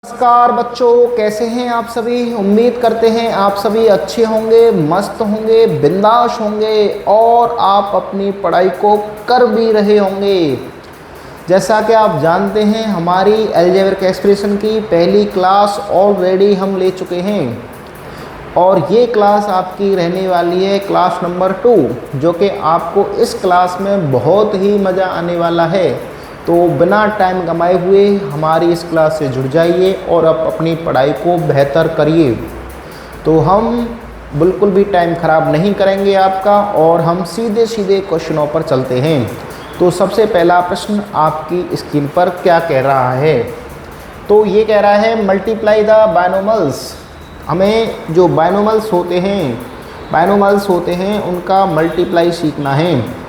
नमस्कार बच्चों, कैसे हैं आप सभी। उम्मीद करते हैं आप सभी अच्छे होंगे, मस्त होंगे, बिंदास होंगे और आप अपनी पढ़ाई को कर भी रहे होंगे। जैसा कि आप जानते हैं हमारी अलजेब्रिक एक्सप्रेशन की पहली क्लास ऑलरेडी हम ले चुके हैं और ये क्लास आपकी रहने वाली है क्लास नंबर 2, जो कि आपको इस क्लास में बहुत ही मज़ा आने वाला है। तो बिना टाइम गंवाए हुए हमारी इस क्लास से जुड़ जाइए और अब अपनी पढ़ाई को बेहतर करिए। तो हम बिल्कुल भी टाइम ख़राब नहीं करेंगे आपका और हम सीधे सीधे क्वेश्चनों पर चलते हैं। तो सबसे पहला प्रश्न आपकी स्क्रीन पर क्या कह रहा है, तो ये कह रहा है मल्टीप्लाई द बायनोमल्स। हमें जो बायनोमल्स होते हैं उनका मल्टीप्लाई सीखना है।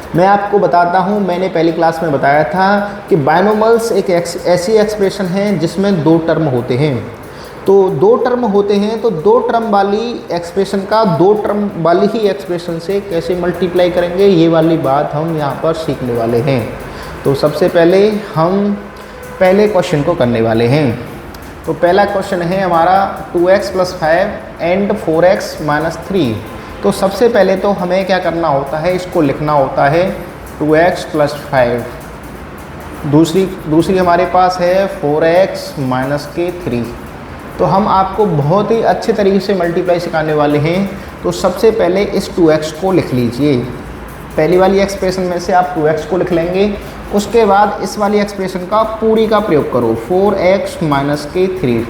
मैं आपको बताता हूँ, मैंने पहली क्लास में बताया था कि बायनोमल्स एक ऐसी एक्सप्रेशन है जिसमें दो टर्म होते हैं। तो दो टर्म होते हैं तो दो टर्म वाली एक्सप्रेशन का दो टर्म वाली ही एक्सप्रेशन से कैसे मल्टीप्लाई करेंगे, ये वाली बात हम यहाँ पर सीखने वाले हैं। तो सबसे पहले हम पहले क्वेश्चन को करने वाले हैं। तो पहला क्वेश्चन है हमारा 2x + 5 एंड 4x - 3। तो सबसे पहले तो हमें क्या करना होता है, इसको लिखना होता है 2x + 5। दूसरी हमारे पास है 4x - 3। तो हम आपको बहुत ही अच्छे तरीके से मल्टीप्लाई सिखाने वाले हैं। तो सबसे पहले इस 2x को लिख लीजिए। पहली वाली एक्सप्रेशन में से आप 2x को लिख लेंगे, उसके बाद इस वाली एक्सप्रेशन का पूरी का प्रयोग करो 4x - 3।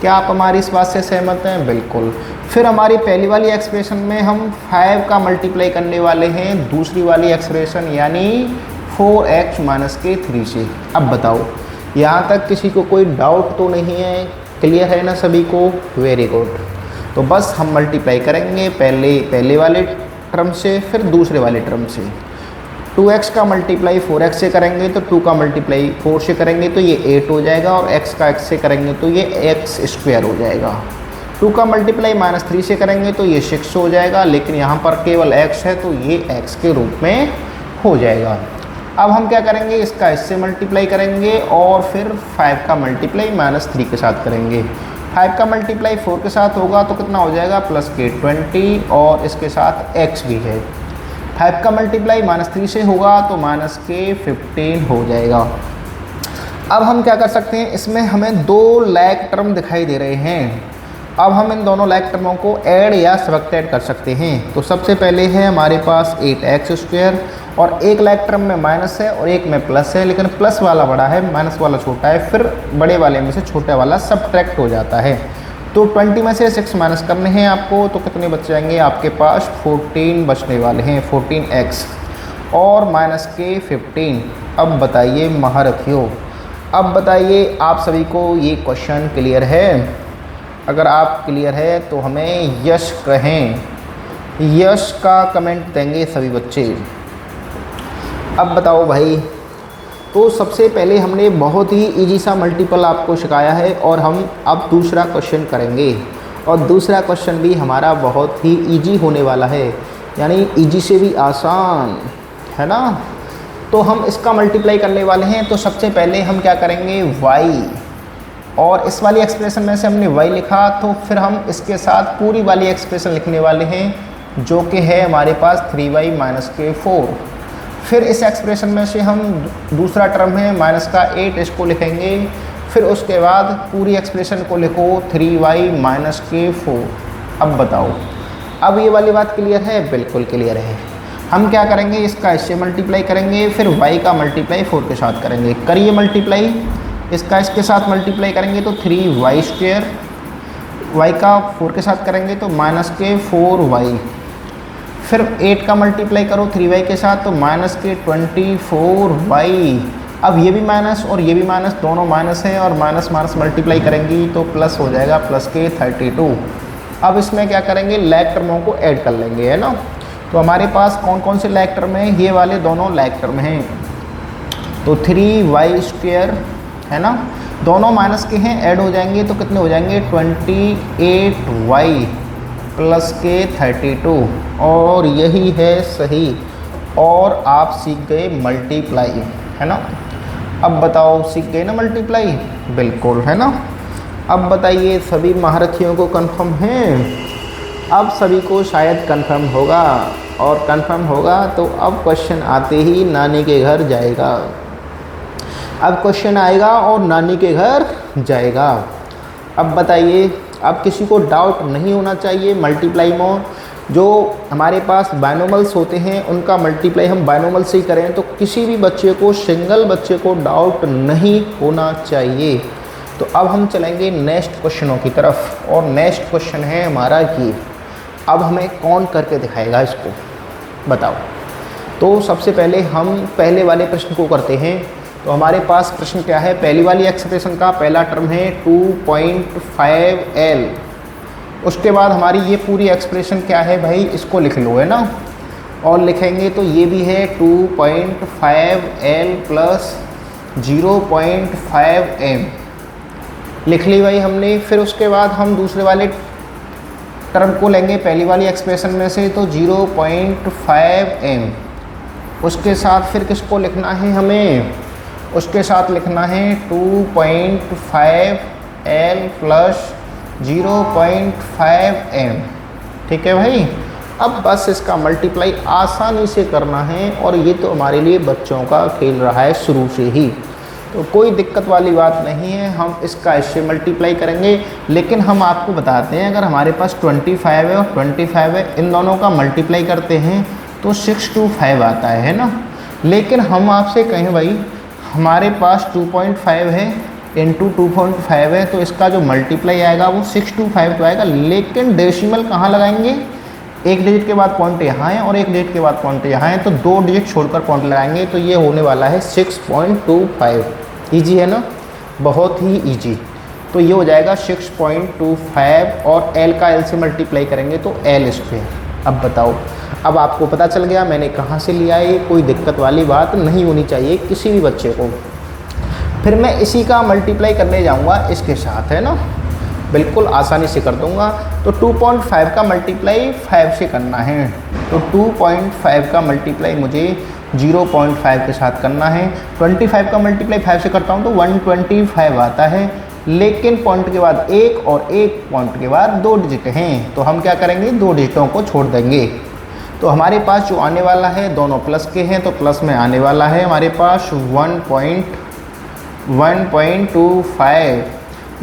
क्या आप हमारी इस बात से सहमत हैं? बिल्कुल। फिर हमारी पहली वाली एक्सप्रेशन में हम 5 का मल्टीप्लाई करने वाले हैं दूसरी वाली एक्सप्रेशन यानी 4x - 3 से। अब बताओ, यहाँ तक किसी को कोई डाउट तो नहीं है? क्लियर है ना सभी को? Very good. तो बस हम मल्टीप्लाई करेंगे पहले वाले टर्म से, फिर दूसरे वाले टर्म से। 2x का मल्टीप्लाई 4x से करेंगे तो 2 का मल्टीप्लाई 4 से करेंगे तो ये 8 हो जाएगा और x का x से करेंगे तो ये x² हो जाएगा। 2 का मल्टीप्लाई -3 से करेंगे तो ये 6 हो जाएगा, लेकिन यहाँ पर केवल x है तो ये x के रूप में हो जाएगा। अब हम क्या करेंगे, इसका इससे मल्टीप्लाई करेंगे और फिर 5 का मल्टीप्लाई -3 के साथ करेंगे। 5 का मल्टीप्लाई 4 के साथ होगा तो कितना हो जाएगा, +20 और इसके साथ x भी है। 5 का मल्टीप्लाई -3 से होगा तो -15 हो जाएगा। अब हम क्या कर सकते हैं, इसमें हमें दो लाइक टर्म दिखाई दे रहे हैं। अब हम इन दोनों लाइक टर्मों को ऐड या सब्ट्रैक्ट कर सकते हैं। तो सबसे पहले है हमारे पास 8x² और एक लाइक टर्म में माइनस है और एक में प्लस है, लेकिन प्लस वाला बड़ा है, माइनस वाला छोटा है। फिर बड़े वाले में से छोटा वाला सब्ट्रैक्ट हो जाता है। तो 20 में से 6 माइनस करने हैं आपको, तो कितने बच जाएंगे आपके पास? 14 बचने वाले हैं, 14x और -15। अब बताइए महारथियों, अब बताइए आप सभी को ये क्वेश्चन क्लियर है? अगर आप क्लियर है तो हमें यश कहें, यश का कमेंट देंगे सभी बच्चे। अब बताओ भाई, तो सबसे पहले हमने बहुत ही इजी सा मल्टीपल आपको सिखाया है और हम अब दूसरा क्वेश्चन करेंगे और दूसरा क्वेश्चन भी हमारा बहुत ही इजी होने वाला है, यानी इजी से भी आसान, है ना। तो हम इसका मल्टीप्लाई करने वाले हैं। तो सबसे पहले हम क्या करेंगे, y, और इस वाली एक्सप्रेशन में से हमने y लिखा तो फिर हम इसके साथ पूरी वाली एक्सप्रेशन लिखने वाले हैं जो कि है हमारे पास 3y - 4। फिर इस एक्सप्रेशन में से हम दूसरा टर्म है -8, इसको लिखेंगे। फिर उसके बाद पूरी एक्सप्रेशन को लिखो 3y - 4। अब बताओ, अब ये वाली बात क्लियर है? बिल्कुल क्लियर है। हम क्या करेंगे, इसका इससे मल्टीप्लाई करेंगे, फिर y का मल्टीप्लाई 4 के साथ करेंगे। करिए मल्टीप्लाई, इसका इसके साथ मल्टीप्लाई करेंगे तो 3y², y का 4 के साथ करेंगे तो -4y। फिर 8 का मल्टीप्लाई करो 3y के साथ तो -24y। अब ये भी माइनस और ये भी माइनस, दोनों माइनस है और माइनस मल्टीप्लाई करेंगी तो प्लस हो जाएगा, +32। अब इसमें क्या करेंगे, लाइक टर्मों को ऐड कर लेंगे, है ना। तो हमारे पास कौन कौन से लाइक टर्म हैं, ये वाले दोनों लाइक टर्म हैं। तो 3y², है ना, दोनों माइनस के हैं, ऐड हो जाएंगे तो कितने हो जाएंगे, 28y + 32। और यही है सही, और आप सीख गए मल्टीप्लाई, है ना। अब बताओ, सीख गए ना मल्टीप्लाई। बिल्कुल, है ना। अब बताइए सभी महारथियों को कंफर्म है? अब सभी को शायद कंफर्म होगा, और कंफर्म होगा तो अब क्वेश्चन आते ही नानी के घर जाएगा। अब क्वेश्चन आएगा और नानी के घर जाएगा। अब बताइए, अब किसी को डाउट नहीं होना चाहिए मल्टीप्लाई में। जो हमारे पास बाइनोमल्स होते हैं उनका मल्टीप्लाई हम बाइनोमल से ही करें, तो किसी भी बच्चे को, सिंगल बच्चे को डाउट नहीं होना चाहिए। तो अब हम चलेंगे नेक्स्ट क्वेश्चनों की तरफ, और नेक्स्ट क्वेश्चन है हमारा ये। अब हमें कौन करके दिखाएगा इसको, बताओ। तो सबसे पहले हम पहले वाले प्रश्न को करते हैं। तो हमारे पास प्रश्न क्या है? पहली वाली एक्सप्रेशन का पहला टर्म है 2.5L। उसके बाद हमारी ये पूरी एक्सप्रेशन क्या है भाई, इसको लिख लो, है ना। और लिखेंगे तो ये भी है 2.5L प्लस 0.5M लिख ली भाई हमने। फिर उसके बाद हम दूसरे वाले टर्म को लेंगे पहली वाली एक्सप्रेशन में से, तो 0.5M। उसके साथ फिर किसको लिखना है हमें? उसके साथ लिखना है 2.5L प्लस 0.5M। ठीक है भाई। अब बस इसका मल्टीप्लाई आसानी से करना है, और ये तो हमारे लिए बच्चों का खेल रहा है शुरू से ही, तो कोई दिक्कत वाली बात नहीं है। हम इसका इससे मल्टीप्लाई करेंगे। लेकिन हम आपको बताते हैं, अगर हमारे पास 25 है और 25 है, इन दोनों का मल्टीप्लाई करते हैं तो 625 आता है ना। लेकिन हम आपसे कहें भाई, हमारे पास 2.5 है इंटू 2.5 है, तो इसका जो मल्टीप्लाई आएगा वो 625 तो आएगा। लेकिन डेसिमल कहाँ लगाएंगे? एक डिजिट के बाद पॉइंट यहाँ है और एक डिजिट के बाद पॉइंट यहाँ है, तो 2 डिजिट छोड़कर पॉइंट लगाएंगे, तो ये होने वाला है 6.25। ईजी है ना, बहुत ही ईजी। तो ये हो जाएगा 6.25, और L का L से मल्टीप्लाई करेंगे तो L स्क्वायर। अब बताओ, अब आपको पता चल गया मैंने कहाँ से लिया है। कोई दिक्कत वाली बात नहीं होनी चाहिए किसी भी बच्चे को। फिर मैं इसी का मल्टीप्लाई करने जाऊँगा इसके साथ, है ना, बिल्कुल आसानी से कर दूँगा। तो 2.5 का मल्टीप्लाई 5 से करना है, तो 2.5 का मल्टीप्लाई मुझे 0.5 के साथ करना है। 25 का मल्टीप्लाई 5 से करता हूँ तो 125 आता है। लेकिन पॉइंट के बाद 1 और 1 पॉइंट के बाद 2 डिजिट हैं, तो हम क्या करेंगे, 2 डिजिटों को छोड़ देंगे। तो हमारे पास जो आने वाला है दोनों प्लस के हैं, तो प्लस में आने वाला है हमारे पास 1.25।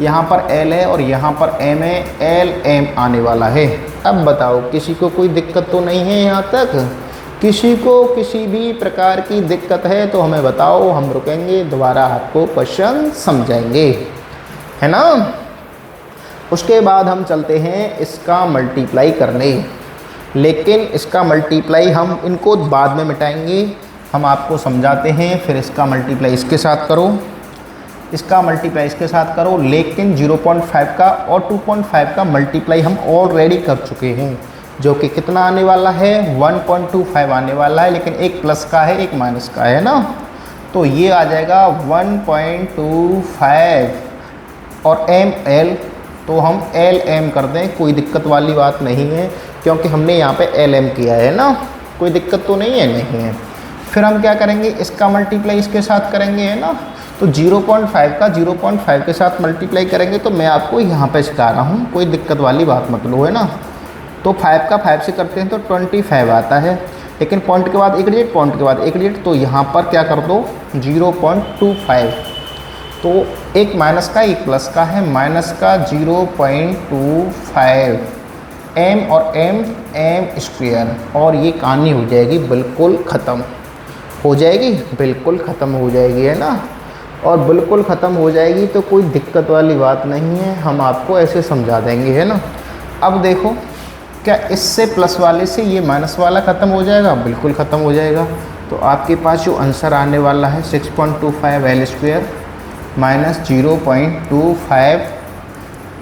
यहाँ पर L है और यहाँ पर M है, LM आने वाला है। अब बताओ, किसी को कोई दिक्कत तो नहीं है यहाँ तक? किसी को किसी भी प्रकार की दिक्कत है तो हमें बताओ, हम रुकेंगे, दोबारा आपको क्वेश्चन समझाएंगे, है ना। उसके बाद हम चलते हैं इसका मल्टीप्लाई करने। लेकिन इसका मल्टीप्लाई हम इनको बाद में मिटाएंगे, हम आपको समझाते हैं। फिर इसका मल्टीप्लाई इसके साथ करो, इसका मल्टीप्लाई इसके साथ करो। लेकिन 0.5 का और 2.5 का मल्टीप्लाई हम ऑलरेडी कर चुके हैं, जो कि कितना आने वाला है, 1.25 आने वाला है। लेकिन एक प्लस का है एक माइनस का है ना, तो ये आ जाएगा 1.25 और ML, तो हम LM कर दें, कोई दिक्कत वाली बात नहीं है, क्योंकि हमने यहाँ पे LM किया है ना, कोई दिक्कत तो नहीं है, नहीं है। फिर हम क्या करेंगे, इसका मल्टीप्लाई इसके साथ करेंगे, है ना। तो 0.5 का 0.5 के साथ मल्टीप्लाई करेंगे, तो मैं आपको यहाँ पे सिखा रहा हूँ, कोई दिक्कत वाली बात मत लो, है ना। तो 5 का 5 से करते हैं तो 25 आता है। लेकिन पॉइंट के बाद एक डिजिट, पॉइंट के बाद एक डिजिट, तो यहाँ पर क्या कर दो 0.25। तो एक माइनस का एक प्लस का है, माइनस का 0.25 M और M स्क्वायर, और ये कहानी हो जाएगी बिल्कुल ख़त्म, हो जाएगी, बिल्कुल ख़त्म हो जाएगी, है ना। और बिल्कुल ख़त्म हो जाएगी तो कोई दिक्कत वाली बात नहीं है, हम आपको ऐसे समझा देंगे, है ना। अब देखो, क्या इससे प्लस वाले से ये माइनस वाला ख़त्म हो जाएगा? बिल्कुल ख़त्म हो जाएगा। तो आपके पास जो आंसर आने वाला है 6.25 L square minus 0.25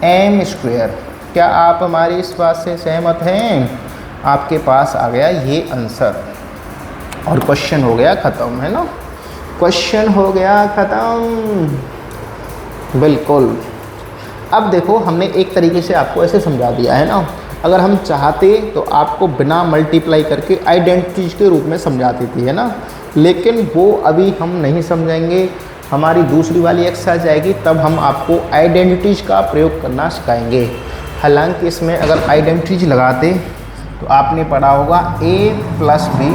M square. क्या आप हमारी इस बात से सहमत हैं? आपके पास आ गया ये आंसर, और क्वेश्चन हो गया ख़त्म, है ना, क्वेश्चन हो गया ख़त्म, बिल्कुल। अब देखो, हमने एक तरीके से आपको ऐसे समझा दिया है ना। अगर हम चाहते तो आपको बिना मल्टीप्लाई करके आइडेंटिटीज के रूप में समझाती थी, है ना, लेकिन वो अभी हम नहीं समझाएंगे। हमारी दूसरी वाली एक्सरसाइज आएगी तब हम आपको आइडेंटिटीज़ का प्रयोग करना सिखाएंगे। हालांकि इसमें अगर आइडेंटिटीज लगाते तो आपने पढ़ा होगा a प्लस बी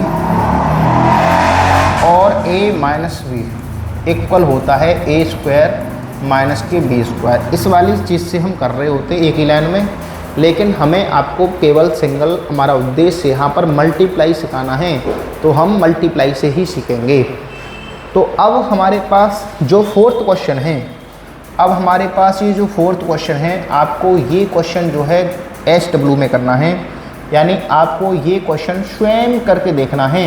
और a माइनस बी इक्वल होता है a स्क्वायर माइनस के बी स्क्वायर। इस वाली चीज़ से हम कर रहे होते एक ही लाइन में, लेकिन हमें आपको केवल सिंगल, हमारा उद्देश्य यहाँ पर मल्टीप्लाई सिखाना है, तो हम मल्टीप्लाई से ही सीखेंगे। तो अब हमारे पास जो फोर्थ क्वेश्चन है, अब हमारे पास ये जो फोर्थ क्वेश्चन है, आपको ये क्वेश्चन जो है SW में करना है, यानी आपको ये क्वेश्चन स्वयं करके देखना है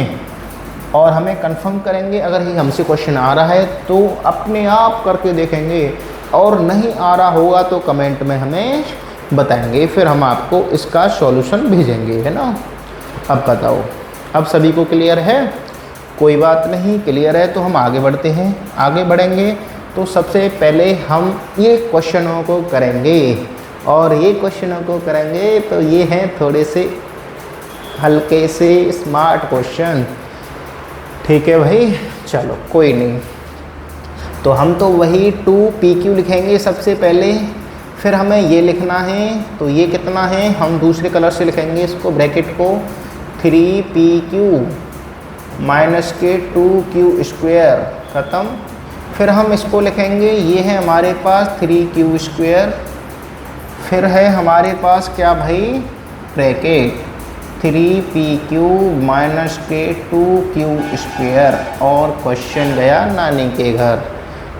और हमें कंफर्म करेंगे। अगर ये हमसे क्वेश्चन आ रहा है तो अपने आप करके देखेंगे, और नहीं आ रहा होगा तो कमेंट में हमें बताएंगे, फिर हम आपको इसका सॉल्यूशन भेजेंगे, है ना। अब बताओ, अब सभी को क्लियर है? कोई बात नहीं, क्लियर है तो हम आगे बढ़ते हैं। आगे बढ़ेंगे तो सबसे पहले हम ये क्वेश्चनों को करेंगे, और ये क्वेश्चनों को करेंगे तो ये हैं थोड़े से हल्के से स्मार्ट क्वेश्चन। ठीक है भाई, चलो कोई नहीं। तो हम तो वही 2PQ लिखेंगे सबसे पहले, फिर हमें ये लिखना है, तो ये कितना है हम दूसरे कलर से लिखेंगे इसको, ब्रैकेट को 3PQ माइनस के 2Q स्क्वायर, ख़त्म। फिर हम इसको लिखेंगे, ये है हमारे पास 3Q स्क्वायर, फिर है हमारे पास क्या भाई, ब्रैकेट 3PQ माइनस के 2Q स्क्वायर, और क्वेश्चन गया नानी के घर,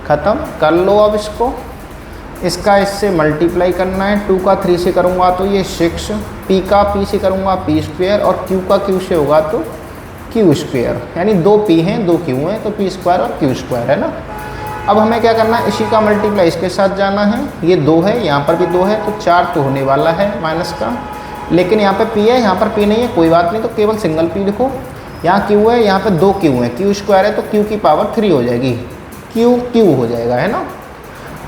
ख़त्म। कर लो अब इसको, इसका इससे मल्टीप्लाई करना है। 2 का 3 से करूँगा तो ये 6, P का P से करूँगा P स्क्वायर, और Q का Q से होगा तो Q स्क्वायर, यानी 2 P हैं 2 Q हैं, तो P स्क्वायर और Q स्क्वायर, है ना। अब हमें क्या करना है, इसी का मल्टीप्लाई इसके साथ जाना है। ये 2 है, यहाँ पर भी 2 है, तो 4 तो होने वाला है माइनस का, लेकिन यहाँ पे P है, यहाँ पर P नहीं है, कोई बात नहीं, तो केवल सिंगल P लिखो। यहाँ Q है, यहाँ पे 2 Q है, Q स्क्वायर है तो Q की पावर 3 हो जाएगी, Q हो जाएगा, है ना।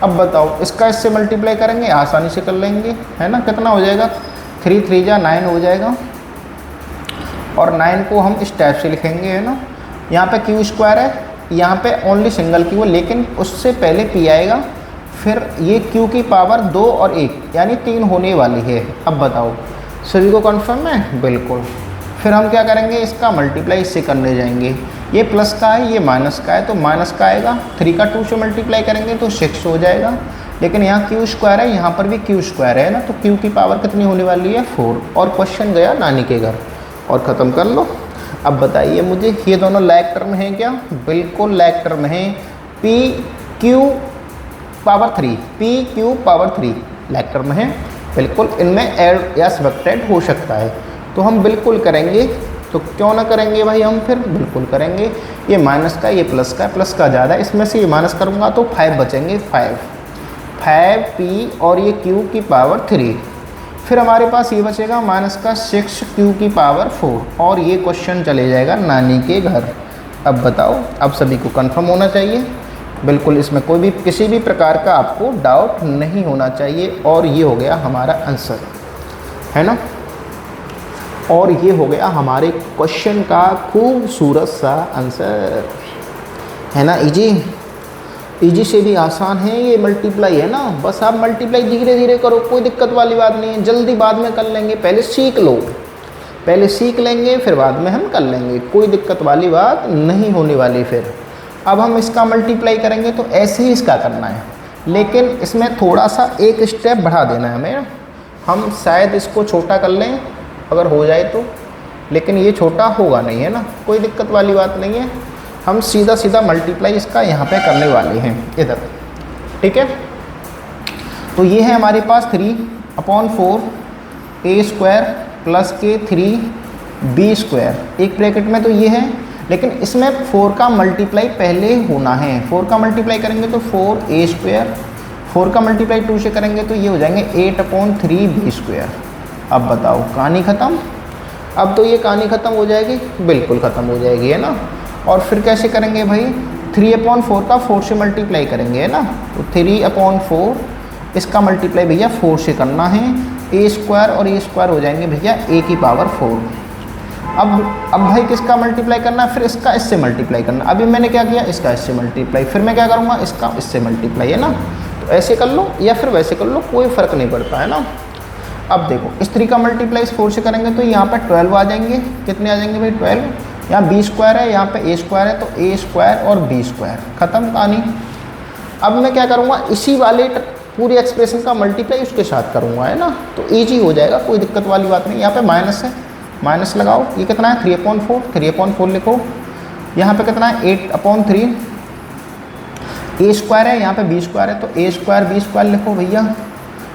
अब बताओ, इसका इससे मल्टीप्लाई करेंगे, आसानी से कर लेंगे, है ना। कितना हो जाएगा, 3 3 जा 9 हो जाएगा, और 9 को हम इस टाइप से लिखेंगे, है ना। यहाँ पे Q स्क्वायर है, यहाँ पे ओनली सिंगल Q है, लेकिन उससे पहले P आएगा, फिर ये Q की पावर 2 और 1 यानी 3 होने वाली है। अब बताओ, सभी को कन्फर्म है? बिल्कुल। फिर हम क्या करेंगे, इसका मल्टीप्लाई इससे करने जाएंगे। ये प्लस का है, ये माइनस का है, तो माइनस का आएगा। 3 का 2 से मल्टीप्लाई करेंगे तो 6 हो जाएगा, लेकिन यहाँ Q स्क्वायर है, यहाँ पर भी Q स्क्वायर है ना, तो Q की पावर कितनी होने वाली है, 4, और क्वेश्चन गया नानी के घर, और ख़त्म कर लो। अब बताइए मुझे, ये दोनों लाइक टर्म हैं क्या? बिल्कुल लाइक टर्म हैं। PQ power 3, PQ power 3 like term है, बिल्कुल। इनमें ऐड या सब्ट्रैक्ट हो सकता है, तो हम बिल्कुल करेंगे, तो क्यों ना करेंगे भाई, हम फिर बिल्कुल करेंगे। ये माइनस का, ये प्लस का है, प्लस का ज़्यादा है, इसमें से ये माइनस करूँगा तो 5 बचेंगे, 5P और ये Q की पावर 3। फिर हमारे पास ये बचेगा माइनस का 6Q की पावर 4, और ये क्वेश्चन चले जाएगा नानी के घर। अब बताओ, अब सभी को कंफर्म होना चाहिए, बिल्कुल इसमें कोई भी किसी भी प्रकार का आपको डाउट नहीं होना चाहिए, और ये हो गया हमारा आंसर, है ना। और ये हो गया हमारे क्वेश्चन का खूबसूरत सा आंसर, है ना। इजी से भी आसान है ये मल्टीप्लाई, है ना। बस आप मल्टीप्लाई धीरे धीरे करो, कोई दिक्कत वाली बात नहीं है, जल्दी बाद में कर लेंगे, पहले सीख लो, पहले सीख लेंगे फिर बाद में हम कर लेंगे, कोई दिक्कत वाली बात नहीं होने वाली। फिर अब हम इसका मल्टीप्लाई करेंगे तो ऐसे ही इसका करना है, लेकिन इसमें थोड़ा सा एक स्टेप बढ़ा देना है हमें। हम शायद इसको छोटा कर लें अगर हो जाए तो, लेकिन ये छोटा होगा नहीं, है ना, कोई दिक्कत वाली बात नहीं है। हम सीधा सीधा मल्टीप्लाई इसका यहाँ पे करने वाले हैं इधर, ठीक है। तो ये है हमारे पास 3/4 A स्क्वायर प्लस के 3B स्क्वायर, एक ब्रैकेट में तो ये है, लेकिन इसमें 4 का मल्टीप्लाई पहले होना है। 4 का मल्टीप्लाई करेंगे तो 4A स्क्वायर, 4 का मल्टीप्लाई 2 से करेंगे तो ये हो जाएंगे 8/3B स्क्वायर। अब बताओ, कहानी ख़त्म। अब तो ये कहानी ख़त्म हो जाएगी, बिल्कुल ख़त्म हो जाएगी, है ना। और फिर कैसे करेंगे भाई, 3/4 का 4 से मल्टीप्लाई करेंगे, है ना। तो 3/4 इसका मल्टीप्लाई भैया 4 से करना है, A स्क्वायर और A स्क्वायर हो जाएंगे भैया A की पावर 4। अब भाई किसका मल्टीप्लाई करना है, फिर इसका इससे मल्टीप्लाई करना। अभी मैंने क्या किया, इसका इससे मल्टीप्लाई, फिर मैं क्या करूँगा, इसका इससे मल्टीप्लाई, है ना। तो ऐसे कर लो या फिर वैसे कर लो, कोई फ़र्क नहीं पड़ता, है ना। अब देखो इस 3 का मल्टीप्लाई इस 4 से करेंगे तो यहाँ पर 12 आ जाएंगे। कितने आ जाएंगे भाई, 12। यहाँ बी स्क्वायर है, यहाँ पे ए स्क्वायर है, तो ए स्क्वायर और बी स्क्वायर, ख़त्म कहानी। अब मैं क्या करूँगा, इसी वाले पूरी एक्सप्रेशन का मल्टीप्लाई उसके साथ करूँगा, है ना। तो ईजी हो जाएगा, कोई दिक्कत वाली बात नहीं। यहाँ पे माइनस है, माइनस लगाओ। ये कितना है, 3/4, 3/4 लिखो। यहाँ पे कितना है, 8/3। ए स्क्वायर है, यहाँ पे बी स्क्वायर है, तो ए स्क्वायर बी स्क्वायर लिखो भैया।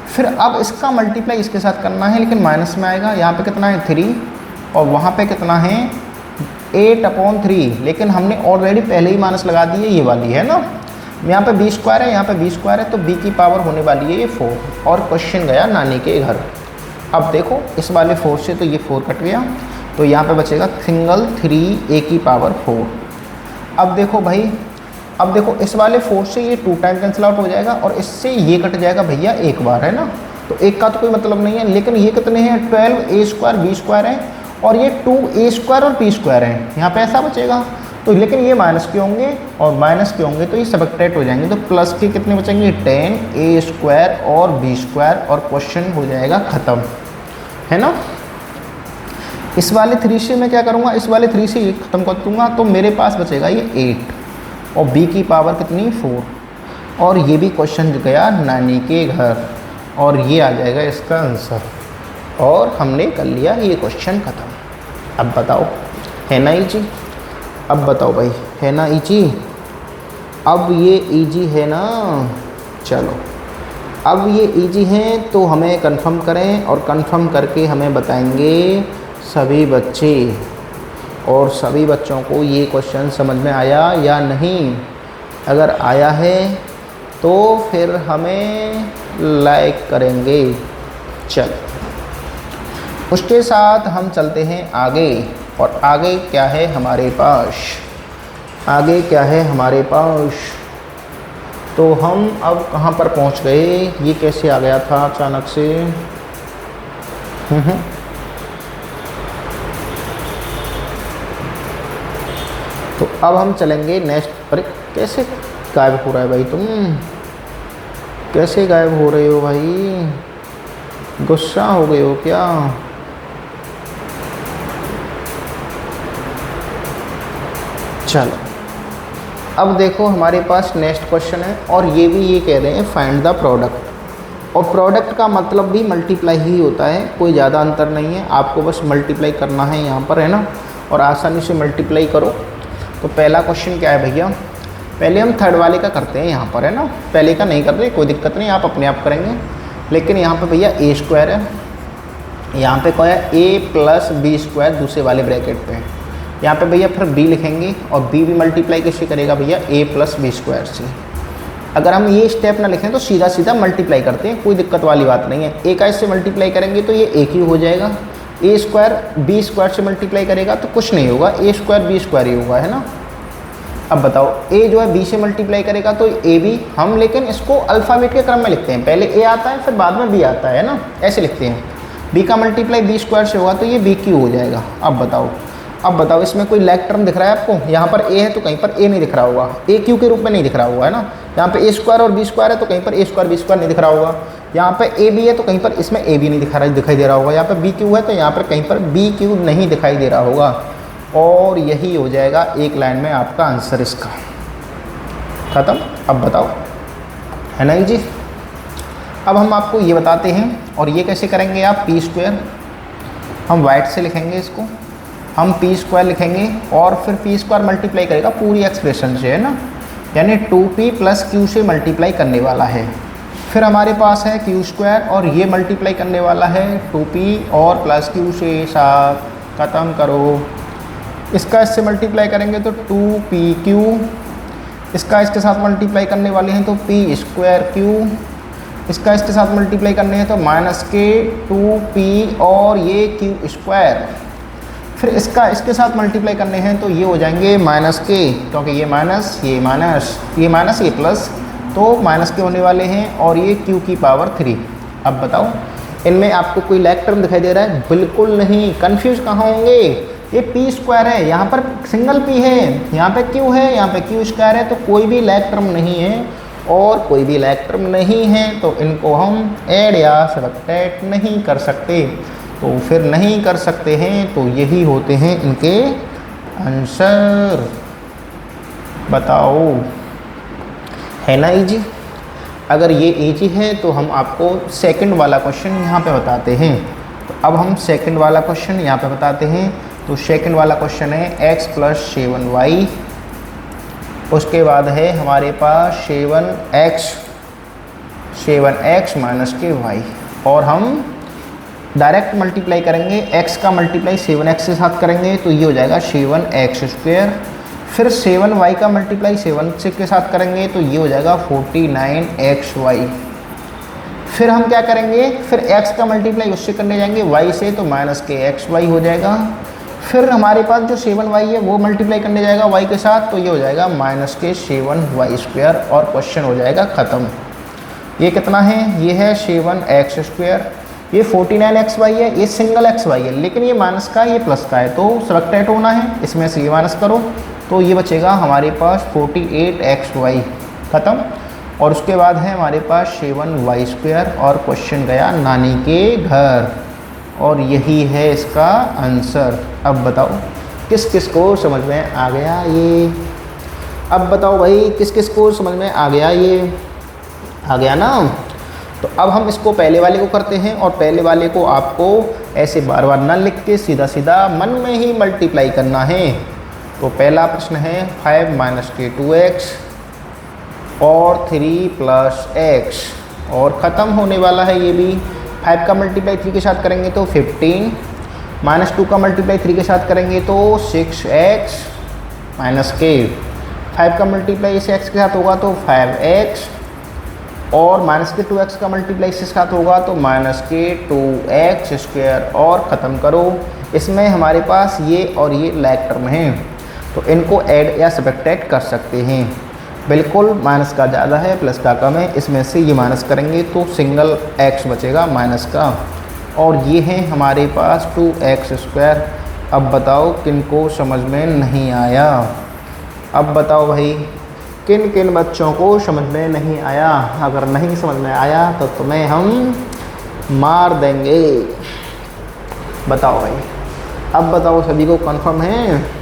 फिर अब इसका मल्टीप्लाई इसके साथ करना है, लेकिन माइनस में आएगा। यहाँ पे कितना है, 3, और वहाँ पे कितना है, 8/3, लेकिन हमने ऑलरेडी पहले ही माइनस लगा दी है, ये वाली है ना। यहाँ पे बी स्क्वायर है, यहाँ पे बी स्क्वायर है, तो बी की पावर होने वाली है ये 4, और क्वेश्चन गया नानी के घर। अब देखो इस वाले 4 से तो ये 4 कट गया, तो यहाँ पे बचेगा सिंगल 3 ए की पावर 4। अब देखो भाई, अब देखो इस वाले 4 से ये 2 टाइम कैंसिल आउट हो जाएगा, और इससे ये कट जाएगा भैया एक बार, है ना। तो एक का तो कोई मतलब नहीं है, लेकिन ये कितने हैं, 12 ए स्क्वायर बी स्क्वायर है, और ये 2 ए स्क्वायर और बी स्क्वायर है। यहाँ पे ऐसा बचेगा, तो लेकिन ये माइनस के होंगे और माइनस के होंगे, तो ये सब्ट्रैक्ट हो जाएंगे। तो प्लस के कितने बचेंगे, 10 ए स्क्वायर और बी स्क्वायर, और क्वेश्चन हो जाएगा ख़त्म, है ना। इस वाले 3 से मैं क्या करूँगा, इस वाले 3 से ये ख़त्म कर दूँगा, तो मेरे पास बचेगा ये 8, और b की पावर कितनी, 4, और ये भी क्वेश्चन गया नानी के घर, और ये आ जाएगा इसका आंसर। और हमने कर लिया ये क्वेश्चन ख़त्म। अब बताओ, है ना इजी। अब बताओ भाई, है ना इजी। अब ये इजी है ना, चलो अब ये इजी है, तो हमें कंफर्म करें, और कंफर्म करके हमें बताएंगे सभी बच्चे, और सभी बच्चों को ये क्वेश्चन समझ में आया या नहीं। अगर आया है तो फिर हमें लाइक करेंगे। चल उसके साथ हम चलते हैं आगे, और आगे क्या है हमारे पास, आगे क्या है हमारे पास। तो हम अब कहाँ पर पहुँच गए, ये कैसे आ गया था अचानक से। तो अब हम चलेंगे नेक्स्ट पर। कैसे गायब हो रहा है भाई, तुम कैसे गायब हो रहे हो भाई, गुस्सा हो गए हो क्या। चलो अब देखो हमारे पास नेक्स्ट क्वेश्चन है, और ये भी ये कह रहे हैं फाइंड द प्रोडक्ट, और प्रोडक्ट का मतलब भी मल्टीप्लाई ही होता है, कोई ज़्यादा अंतर नहीं है। आपको बस मल्टीप्लाई करना है यहाँ पर, है ना, और आसानी से मल्टीप्लाई करो। तो पहला क्वेश्चन क्या है भैया, पहले हम थर्ड वाले का करते हैं यहाँ पर, है ना। पहले का नहीं कर रहे, कोई दिक्कत नहीं, आप अपने आप करेंगे। लेकिन यहाँ पे भैया ए स्क्वायर है, यहाँ पे क्या है, ए प्लस बी स्क्वायर दूसरे वाले ब्रैकेट पे। यहाँ पे भैया फिर बी लिखेंगे, और बी भी मल्टीप्लाई कैसे करेगा भैया, ए प्लस बी स्क्वायर से। अगर हम ये स्टेप ना लिखें तो सीधा सीधा मल्टीप्लाई करते हैं, कोई दिक्कत वाली बात नहीं है। ए का इससे मल्टीप्लाई करेंगे तो ये एक ही हो जाएगा, ए स्क्वायर बी स्क्वायर से मल्टीप्लाई करेगा तो कुछ नहीं होगा, ए स्क्वायर बी स्क्वायर ही होगा, है ना। अब बताओ, ए जो है बी से मल्टीप्लाई करेगा तो ए बी, हम लेकिन इसको अल्फ़ाबेट के क्रम में लिखते हैं, पहले ए आता है फिर बाद में बी आता है ना, ऐसे लिखते हैं। बी का मल्टीप्लाई बी स्क्वायर से होगा तो ये बी क्यू हो जाएगा। अब बताओ इसमें कोई लैग टर्म दिख रहा है आपको, यहाँ पर ए है तो कहीं पर ए नहीं दिख रहा होगा, ए क्यू के रूप में नहीं दिख रहा होगा, है ना। यहाँ पे ए स्क्वायर और बी स्क्वायर है तो कहीं पर ए स्क्वायर बी स्क्वायर नहीं दिख रहा होगा। यहाँ पे ए बी है तो कहीं पर इसमें ए बी नहीं दिखाई दे रहा होगा। यहाँ पे बी क्यू है तो यहाँ पर कहीं पर बी क्यू नहीं दिखाई दे रहा होगा, और यही हो जाएगा एक लाइन में आपका आंसर इसका, ख़त्म। अब बताओ, है ना जी। अब हम आपको ये बताते हैं, और ये कैसे करेंगे आप, पी स्क्वायर हम वाइट से लिखेंगे, इसको हम पी स्क्वायर लिखेंगे, और फिर पी स्क्वायर मल्टीप्लाई करेगा पूरी एक्सप्रेशन से, है ना, यानी 2p प्लस क्यू से मल्टीप्लाई करने वाला है। फिर हमारे पास है क्यू स्क्वायर, और ये मल्टीप्लाई करने वाला है 2p और प्लस क्यू से, साथ ख़त्म करो। इसका इससे मल्टीप्लाई करेंगे तो 2pq, इसका इसके साथ मल्टीप्लाई करने वाले हैं तो p स्क्वायर क्यू, इसका इसके साथ मल्टीप्लाई करने हैं तो माइनस के 2p और ये क्यू स्क्वायर। फिर इसका इसके साथ मल्टीप्लाई करने हैं तो ये हो जाएंगे माइनस के, क्योंकि ये माइनस ये माइनस ये माइनस ये प्लस, तो माइनस के होने वाले हैं, और ये q की पावर 3। अब बताओ इनमें आपको कोई लैग टर्म दिखाई दे रहा है, बिल्कुल नहीं, कंफ्यूज कहाँ होंगे। ये पी स्क्वायर है, यहाँ पर सिंगल पी है, यहाँ पे क्यू है, यहाँ पे क्यू स्क्वायर है, तो कोई भी लैग टर्म नहीं है और कोई भी लैग टर्म नहीं है, तो इनको हम ऐड या सब्ट्रैक्ट नहीं कर सकते। तो फिर नहीं कर सकते हैं, तो यही होते हैं इनके आंसर। बताओ, है ना इजी? अगर ये इजी है तो हम आपको सेकंड वाला क्वेश्चन यहाँ पे बताते हैं। तो अब हम सेकंड वाला क्वेश्चन यहाँ पे बताते हैं। तो सेकंड वाला क्वेश्चन है x + 7y, उसके बाद है हमारे पास 7x - ky, और हम डायरेक्ट मल्टीप्लाई करेंगे। x का मल्टीप्लाई 7x के साथ करेंगे तो ये हो जाएगा 7x², फिर 7y का मल्टीप्लाई 7 के साथ करेंगे तो ये हो जाएगा 49xy। फिर हम क्या करेंगे, फिर x का मल्टीप्लाई उससे करने जाएंगे y से, तो -kxy हो जाएगा। फिर हमारे पास जो 7y है वो मल्टीप्लाई करने जाएगा y के साथ, तो ये हो जाएगा -k7y², और क्वेश्चन हो जाएगा ख़त्म। ये कितना है, ये है 7x², ये 49xy है, ये सिंगल xy है, लेकिन ये माइनस का ये प्लस का है, तो सब्ट्रैक्ट होना है, इसमें से ये माइनस करो, तो ये बचेगा हमारे पास 48xy, ख़त्म। और उसके बाद है हमारे पास 7y², और क्वेश्चन गया नानी के घर, और यही है इसका आंसर। अब बताओ किस किस को समझ में आ गया ये? अब बताओ भाई किस किस को समझ में आ गया ये? आ गया ना? तो अब हम इसको पहले वाले को करते हैं, और पहले वाले को आपको ऐसे बार बार ना लिख के सीधा सीधा मन में ही मल्टीप्लाई करना है। तो पहला प्रश्न है 5 - k2x और 3 + x, और ख़त्म होने वाला है ये भी। 5 का मल्टीप्लाई 3 के साथ करेंगे तो 15, -2 का मल्टीप्लाई 3 के साथ करेंगे तो 6x - k, 5 का मल्टीप्लाई इस x के साथ होगा तो 5x, और -2x का मल्टीप्लाई इसके साथ होगा तो -k2x², और ख़त्म करो। इसमें हमारे पास ये और ये लैग टर्म हैं, तो इनको ऐड या सब्ट्रैक्ट कर सकते हैं। बिल्कुल माइनस का ज़्यादा है, प्लस का कम है, इसमें से ये माइनस करेंगे तो सिंगल x बचेगा माइनस का, और ये है हमारे पास 2x²। अब बताओ किन को समझ में नहीं आया? अब बताओ भाई किन किन बच्चों को समझ में नहीं आया? अगर नहीं समझ में आया तो तुम्हें हम मार देंगे। बताओ भाई, अब बताओ सभी को कंफर्म है?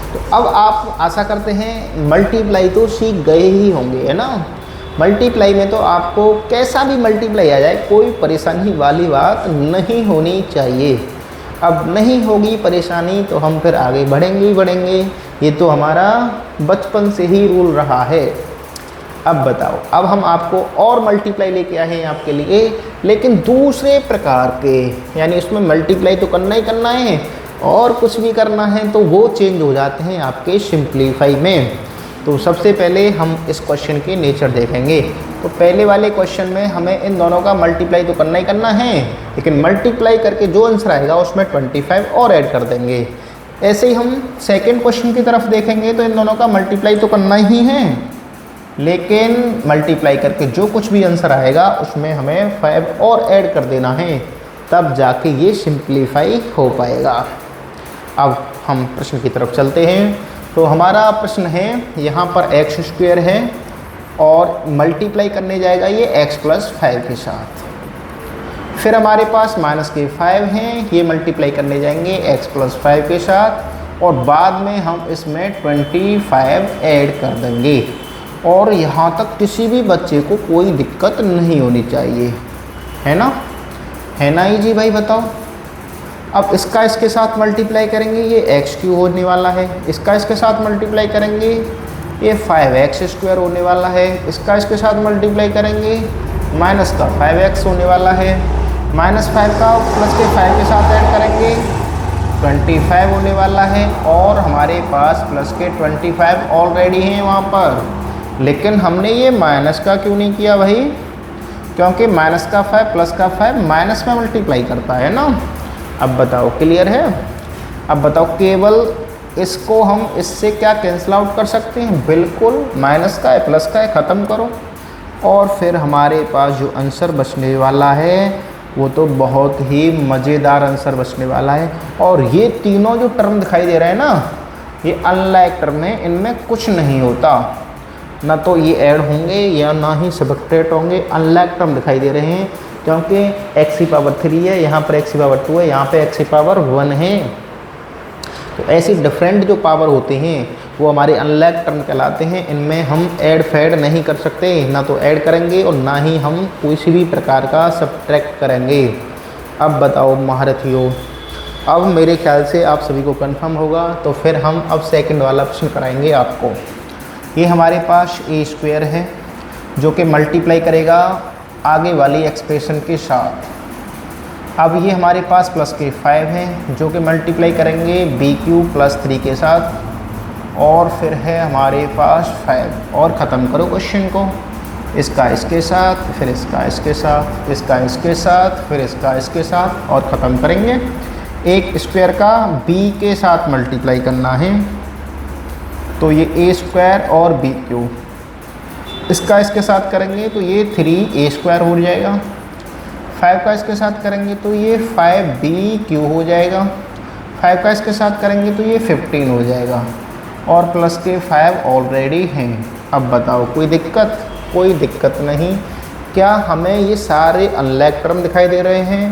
तो अब आप आशा करते हैं मल्टीप्लाई तो सीख गए ही होंगे, है ना? मल्टीप्लाई में तो आपको कैसा भी मल्टीप्लाई आ जाए, कोई परेशानी वाली बात नहीं होनी चाहिए। अब नहीं होगी परेशानी तो हम फिर आगे बढ़ेंगे ही बढ़ेंगे, ये तो हमारा बचपन से ही रूल रहा है। अब बताओ, अब हम आपको और मल्टीप्लाई लेके आए हैं आपके लिए, लेकिन दूसरे प्रकार के, यानी उसमें मल्टीप्लाई तो करना ही करना है और कुछ भी करना है तो वो चेंज हो जाते हैं आपके सिंप्लीफाई में। तो सबसे पहले हम इस क्वेश्चन के नेचर देखेंगे। तो पहले वाले क्वेश्चन में हमें इन दोनों का मल्टीप्लाई तो करना ही करना है, लेकिन मल्टीप्लाई करके जो आंसर आएगा उसमें 25 और ऐड कर देंगे। ऐसे ही हम सेकंड क्वेश्चन की तरफ देखेंगे तो इन दोनों का मल्टीप्लाई तो करना ही है, लेकिन मल्टीप्लाई करके जो कुछ भी आंसर आएगा उसमें हमें 5 और ऐड कर देना है, तब जाके ये सिंप्लीफाई हो पाएगा। अब हम प्रश्न की तरफ चलते हैं। तो हमारा प्रश्न है, यहाँ पर x² है और मल्टीप्लाई करने जाएगा ये x + 5 के साथ। फिर हमारे पास -k5 हैं, ये मल्टीप्लाई करने जाएंगे x + 5 के साथ, और बाद में हम इसमें 25 ऐड कर देंगे। और यहाँ तक किसी भी बच्चे को कोई दिक्कत नहीं होनी चाहिए, है ना? है ना जी भाई? बताओ। अब इसका इसके साथ मल्टीप्लाई करेंगे, ये x³ होने वाला है। इसका इसके साथ मल्टीप्लाई करेंगे, ये 5x² होने वाला है। इसका इसके साथ मल्टीप्लाई करेंगे, माइनस का 5x होने वाला है। -5 का प्लस के 5 के साथ ऐड करेंगे, 25 होने वाला है। और हमारे पास प्लस के 25 ऑलरेडी हैं वहाँ पर, लेकिन हमने ये माइनस का क्यों नहीं किया भाई? क्योंकि माइनस का 5 प्लस का 5 माइनस में मल्टीप्लाई करता है ना। अब बताओ, क्लियर है? अब बताओ, केवल इसको हम इससे क्या कैंसिल आउट कर सकते हैं? बिल्कुल, माइनस का है प्लस का है, ख़त्म करो। और फिर हमारे पास जो आंसर बचने वाला है वो तो बहुत ही मज़ेदार आंसर बचने वाला है। और ये तीनों जो टर्म दिखाई दे रहे हैं ना, ये अनलाइक टर्म है, इनमें कुछ नहीं होता, ना तो ये ऐड होंगे या ना ही सब्ट्रैक्ट होंगे। अनलाइक टर्म दिखाई दे रहे हैं क्योंकि x की पावर 3 है, यहाँ पर x की पावर 2 है, यहाँ पे x की पावर 1 है। तो ऐसी डिफरेंट जो पावर होते हैं वो हमारे अनलाइक टर्म कहलाते हैं। इनमें हम ऐड फैड नहीं कर सकते, ना तो ऐड करेंगे और ना ही हम किसी भी प्रकार का सब्ट्रैक्ट करेंगे। अब बताओ महारथियों, अब मेरे ख्याल से आप सभी को कंफर्म होगा, तो फिर हम अब सेकंड वाला ऑप्शन कराएंगे आपको। ये हमारे पास ए स्क्वायर है जो कि मल्टीप्लाई करेगा आगे वाली एक्सप्रेशन के साथ। अब ये हमारे पास प्लस के 5 है जो कि मल्टीप्लाई करेंगे बी क्यू प्लस 3 के साथ, और फिर है हमारे पास 5। और ख़त्म करो क्वेश्चन को, इसका इसके साथ, फिर इसका इसके साथ, इसका इसके साथ, फिर इसका इसके साथ, और ख़त्म करेंगे। एक स्क्वायर का बी के साथ मल्टीप्लाई करना है, तो ये ए स्क्वायर और बी क्यू, इसका इसके साथ करेंगे तो ये 3a स्क्वायर हो जाएगा। 5 का इसके साथ करेंगे तो ये 5b³ हो जाएगा। 5 का इसके साथ करेंगे तो ये 15 हो जाएगा, और प्लस के 5 ऑलरेडी हैं। अब बताओ कोई दिक्कत? कोई दिक्कत नहीं। क्या हमें ये सारे अनलाइक टर्म दिखाई दे रहे हैं?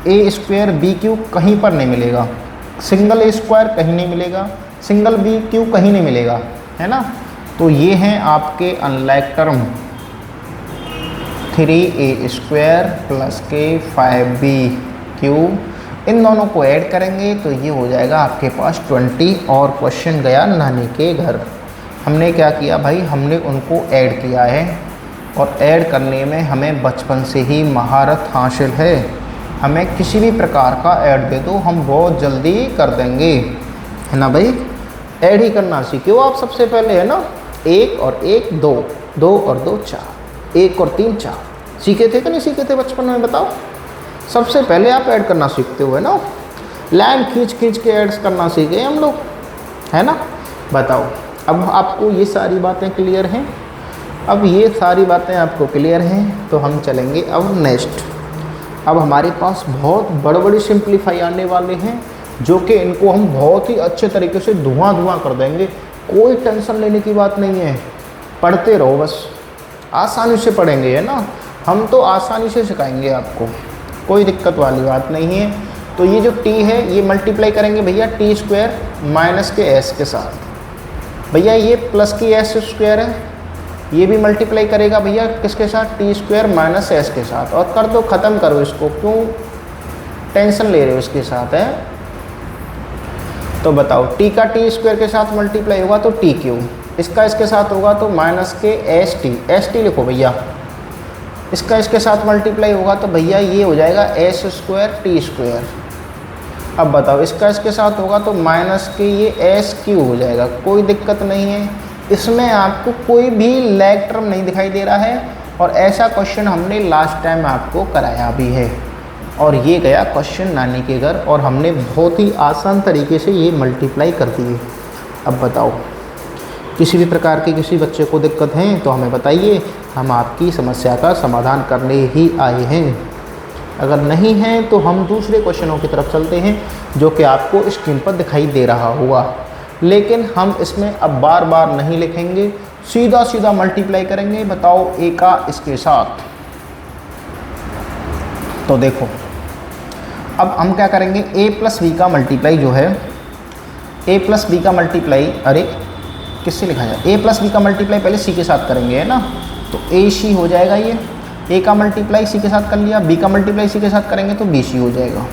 ए स्क्वायर बी क्यू कहीं पर नहीं मिलेगा, सिंगल ए स्क्वायर कहीं नहीं मिलेगा, सिंगल बी क्यू कहीं नहीं मिलेगा, है ना। तो ये हैं आपके unlike term 3a square plus के 5b³। इन दोनों को ऐड करेंगे तो ये हो जाएगा आपके पास 20। और क्वेश्चन गया नानी के घर। हमने क्या किया भाई, हमने उनको ऐड किया है, और ऐड करने में हमें बचपन से ही महारत हासिल है। हमें किसी भी प्रकार का ऐड दे दो, हम बहुत जल्दी कर देंगे, है ना भाई। ऐड ही करना सीखो आप सबसे पहले, है ना। 1 और 1 2, 2 और 2 4, 1 और 3 4। सीखे थे कि नहीं सीखे थे बचपन में? बताओ। सबसे पहले आप ऐड करना सीखते हो, है ना। लाइन खींच खींच के ऐड्स करना सीखे हम लोग, है ना। बताओ, अब आपको ये सारी बातें क्लियर हैं? अब ये सारी बातें आपको क्लियर हैं तो हम चलेंगे अब नेक्स्ट। अब हमारे पास बहुत बड़े बड़े सिंप्लीफाई आने वाले हैं, जो कि इनको हम बहुत ही अच्छे तरीके से धुआं कर देंगे। कोई टेंशन लेने की बात नहीं है, पढ़ते रहो बस, आसानी से पढ़ेंगे, है ना। हम तो आसानी से सिखाएंगे आपको, कोई दिक्कत वाली बात नहीं है। तो ये जो t है ये मल्टीप्लाई करेंगे भैया t स्क्वायर माइनस के s के साथ। भैया ये प्लस की s स्क्वायर है, ये भी मल्टीप्लाई करेगा भैया किसके साथ? t स्क्वायर माइनस s के साथ। और कर दो, ख़त्म करो इसको, क्यों टेंशन ले रहे हो इसके साथ, है। तो बताओ, t का t स्क्वायर के साथ मल्टीप्लाई होगा तो t³, इसका इसके साथ होगा तो माइनस के st लिखो भैया। इसका इसके साथ मल्टीप्लाई होगा तो भैया ये हो जाएगा s स्क्वायर t स्क्वायर। अब बताओ, इसका इसके साथ होगा तो माइनस के ये s³ हो जाएगा। कोई दिक्कत नहीं है, इसमें आपको कोई भी लैग टर्म नहीं दिखाई दे रहा है। और ऐसा क्वेश्चन हमने लास्ट टाइम आपको कराया भी है, और ये गया क्वेश्चन नानी के घर, और हमने बहुत ही आसान तरीके से ये मल्टीप्लाई कर दिए। अब बताओ, किसी भी प्रकार की किसी बच्चे को दिक्कत है तो हमें बताइए, हम आपकी समस्या का समाधान करने ही आए हैं। अगर नहीं है तो हम दूसरे क्वेश्चनों की तरफ चलते हैं, जो कि आपको स्क्रीन पर दिखाई दे रहा होगा। लेकिन हम इसमें अब बार बार नहीं लिखेंगे, सीधा सीधा मल्टीप्लाई करेंगे। बताओ, a का इसके साथ। तो देखो, अब हम क्या करेंगे, a प्लस b का मल्टीप्लाई जो है, a प्लस b का मल्टीप्लाई, अरे किससे लिखा जाए, a प्लस b का मल्टीप्लाई पहले c के साथ करेंगे, है ना। तो ac हो जाएगा ये, a का मल्टीप्लाई c के साथ कर लिया, b का मल्टीप्लाई c के साथ करेंगे तो bc हो जाएगा।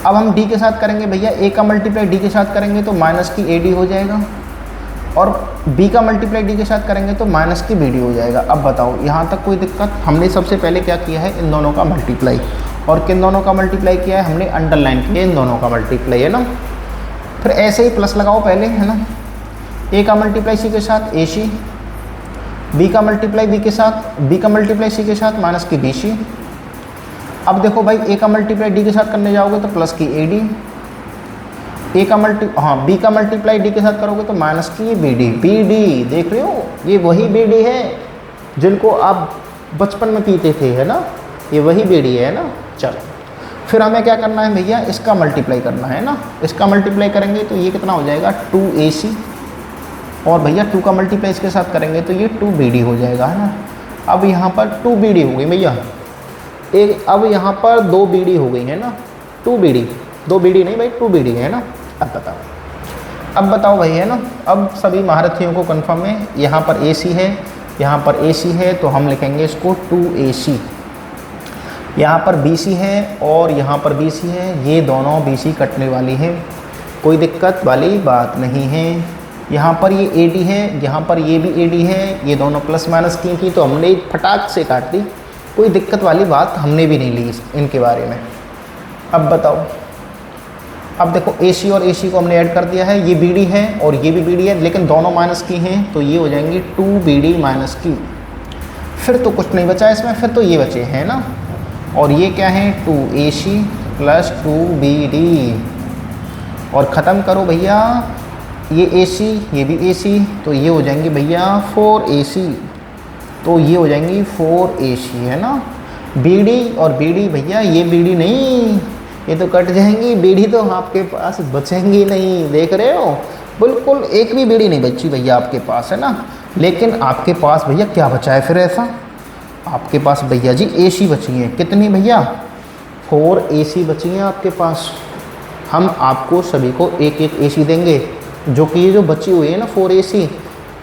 अब हम d के साथ करेंगे भैया, a का मल्टीप्लाई d के साथ करेंगे तो माइनस की ad हो जाएगा, और b का मल्टीप्लाई d के साथ करेंगे तो माइनस की bd हो जाएगा। अब बताओ, यहाँ तक कोई दिक्कत? हमने सबसे पहले क्या किया है, इन दोनों का मल्टीप्लाई। और किन दोनों का मल्टीप्लाई किया है? हमने अंडरलाइन किया इन दोनों का मल्टीप्लाई, है ना। फिर ऐसे ही प्लस लगाओ पहले, है ना। a का मल्टीप्लाई c के साथ ac, b का मल्टीप्लाई b के साथ, b का मल्टीप्लाई c के साथ माइनस की bc। अब देखो भाई, a का मल्टीप्लाई d के साथ करने जाओगे तो प्लस की ad, b का मल्टीप्लाई d के साथ करोगे तो माइनस की bd। देख रहे हो, ये वही bd है जिनको आप बचपन में पीते थे, है ना। ये वही bd है ना। चलो फिर हमें क्या करना है भैया, इसका मल्टीप्लाई करना है ना। इसका मल्टीप्लाई करेंगे तो ये कितना हो जाएगा 2AC, और भैया 2 का मल्टीप्लाई इसके साथ करेंगे तो ये 2BD हो जाएगा, है ना। अब यहाँ पर 2BD हो गई भैया, एक अब यहाँ पर 2BD हो गई है ना, 2BD 2BD नहीं भाई 2BD है ना। अब बताओ भाई, है ना। अब सभी महारथियों को कंफर्म है, यहाँ पर AC है, यहाँ पर AC है, तो हम लिखेंगे इसको 2AC। यहाँ पर BC है और यहाँ पर BC है, ये दोनों BC कटने वाली हैं, कोई दिक्कत वाली बात नहीं है। यहाँ पर ये AD है, यहाँ पर ये भी AD है, ये दोनों प्लस माइनस की थी तो हमने फटाक से काट दी, कोई दिक्कत वाली बात हमने भी नहीं ली इनके बारे में। अब बताओ, अब देखो AC और AC को हमने ऐड कर दिया है, ये BD है और ये भी BD है, लेकिन दोनों माइनस की हैं तो ये हो जाएंगी 2BD माइनस की। फिर तो कुछ नहीं बचा इसमें, फिर तो ये बचे हैं ना, और ये क्या है 2AC प्लस 2BD, और ख़त्म करो भैया, ये AC ये भी AC, तो ये हो जाएंगी भैया 4AC, तो ये हो जाएंगी 4AC, है ना। BD और BD भैया, ये BD नहीं, ये तो कट जाएंगी, BD तो आपके पास बचेंगी नहीं, देख रहे हो, बिल्कुल एक भी BD नहीं बची भैया आपके पास, है ना। लेकिन आपके पास भैया क्या बचा है फिर ऐसा, आपके पास भैया जी AC बची हैं, कितनी भैया 4AC बची हैं आपके पास। हम आपको सभी को एक एक AC देंगे, जो कि ये जो बची हुई है ना 4AC,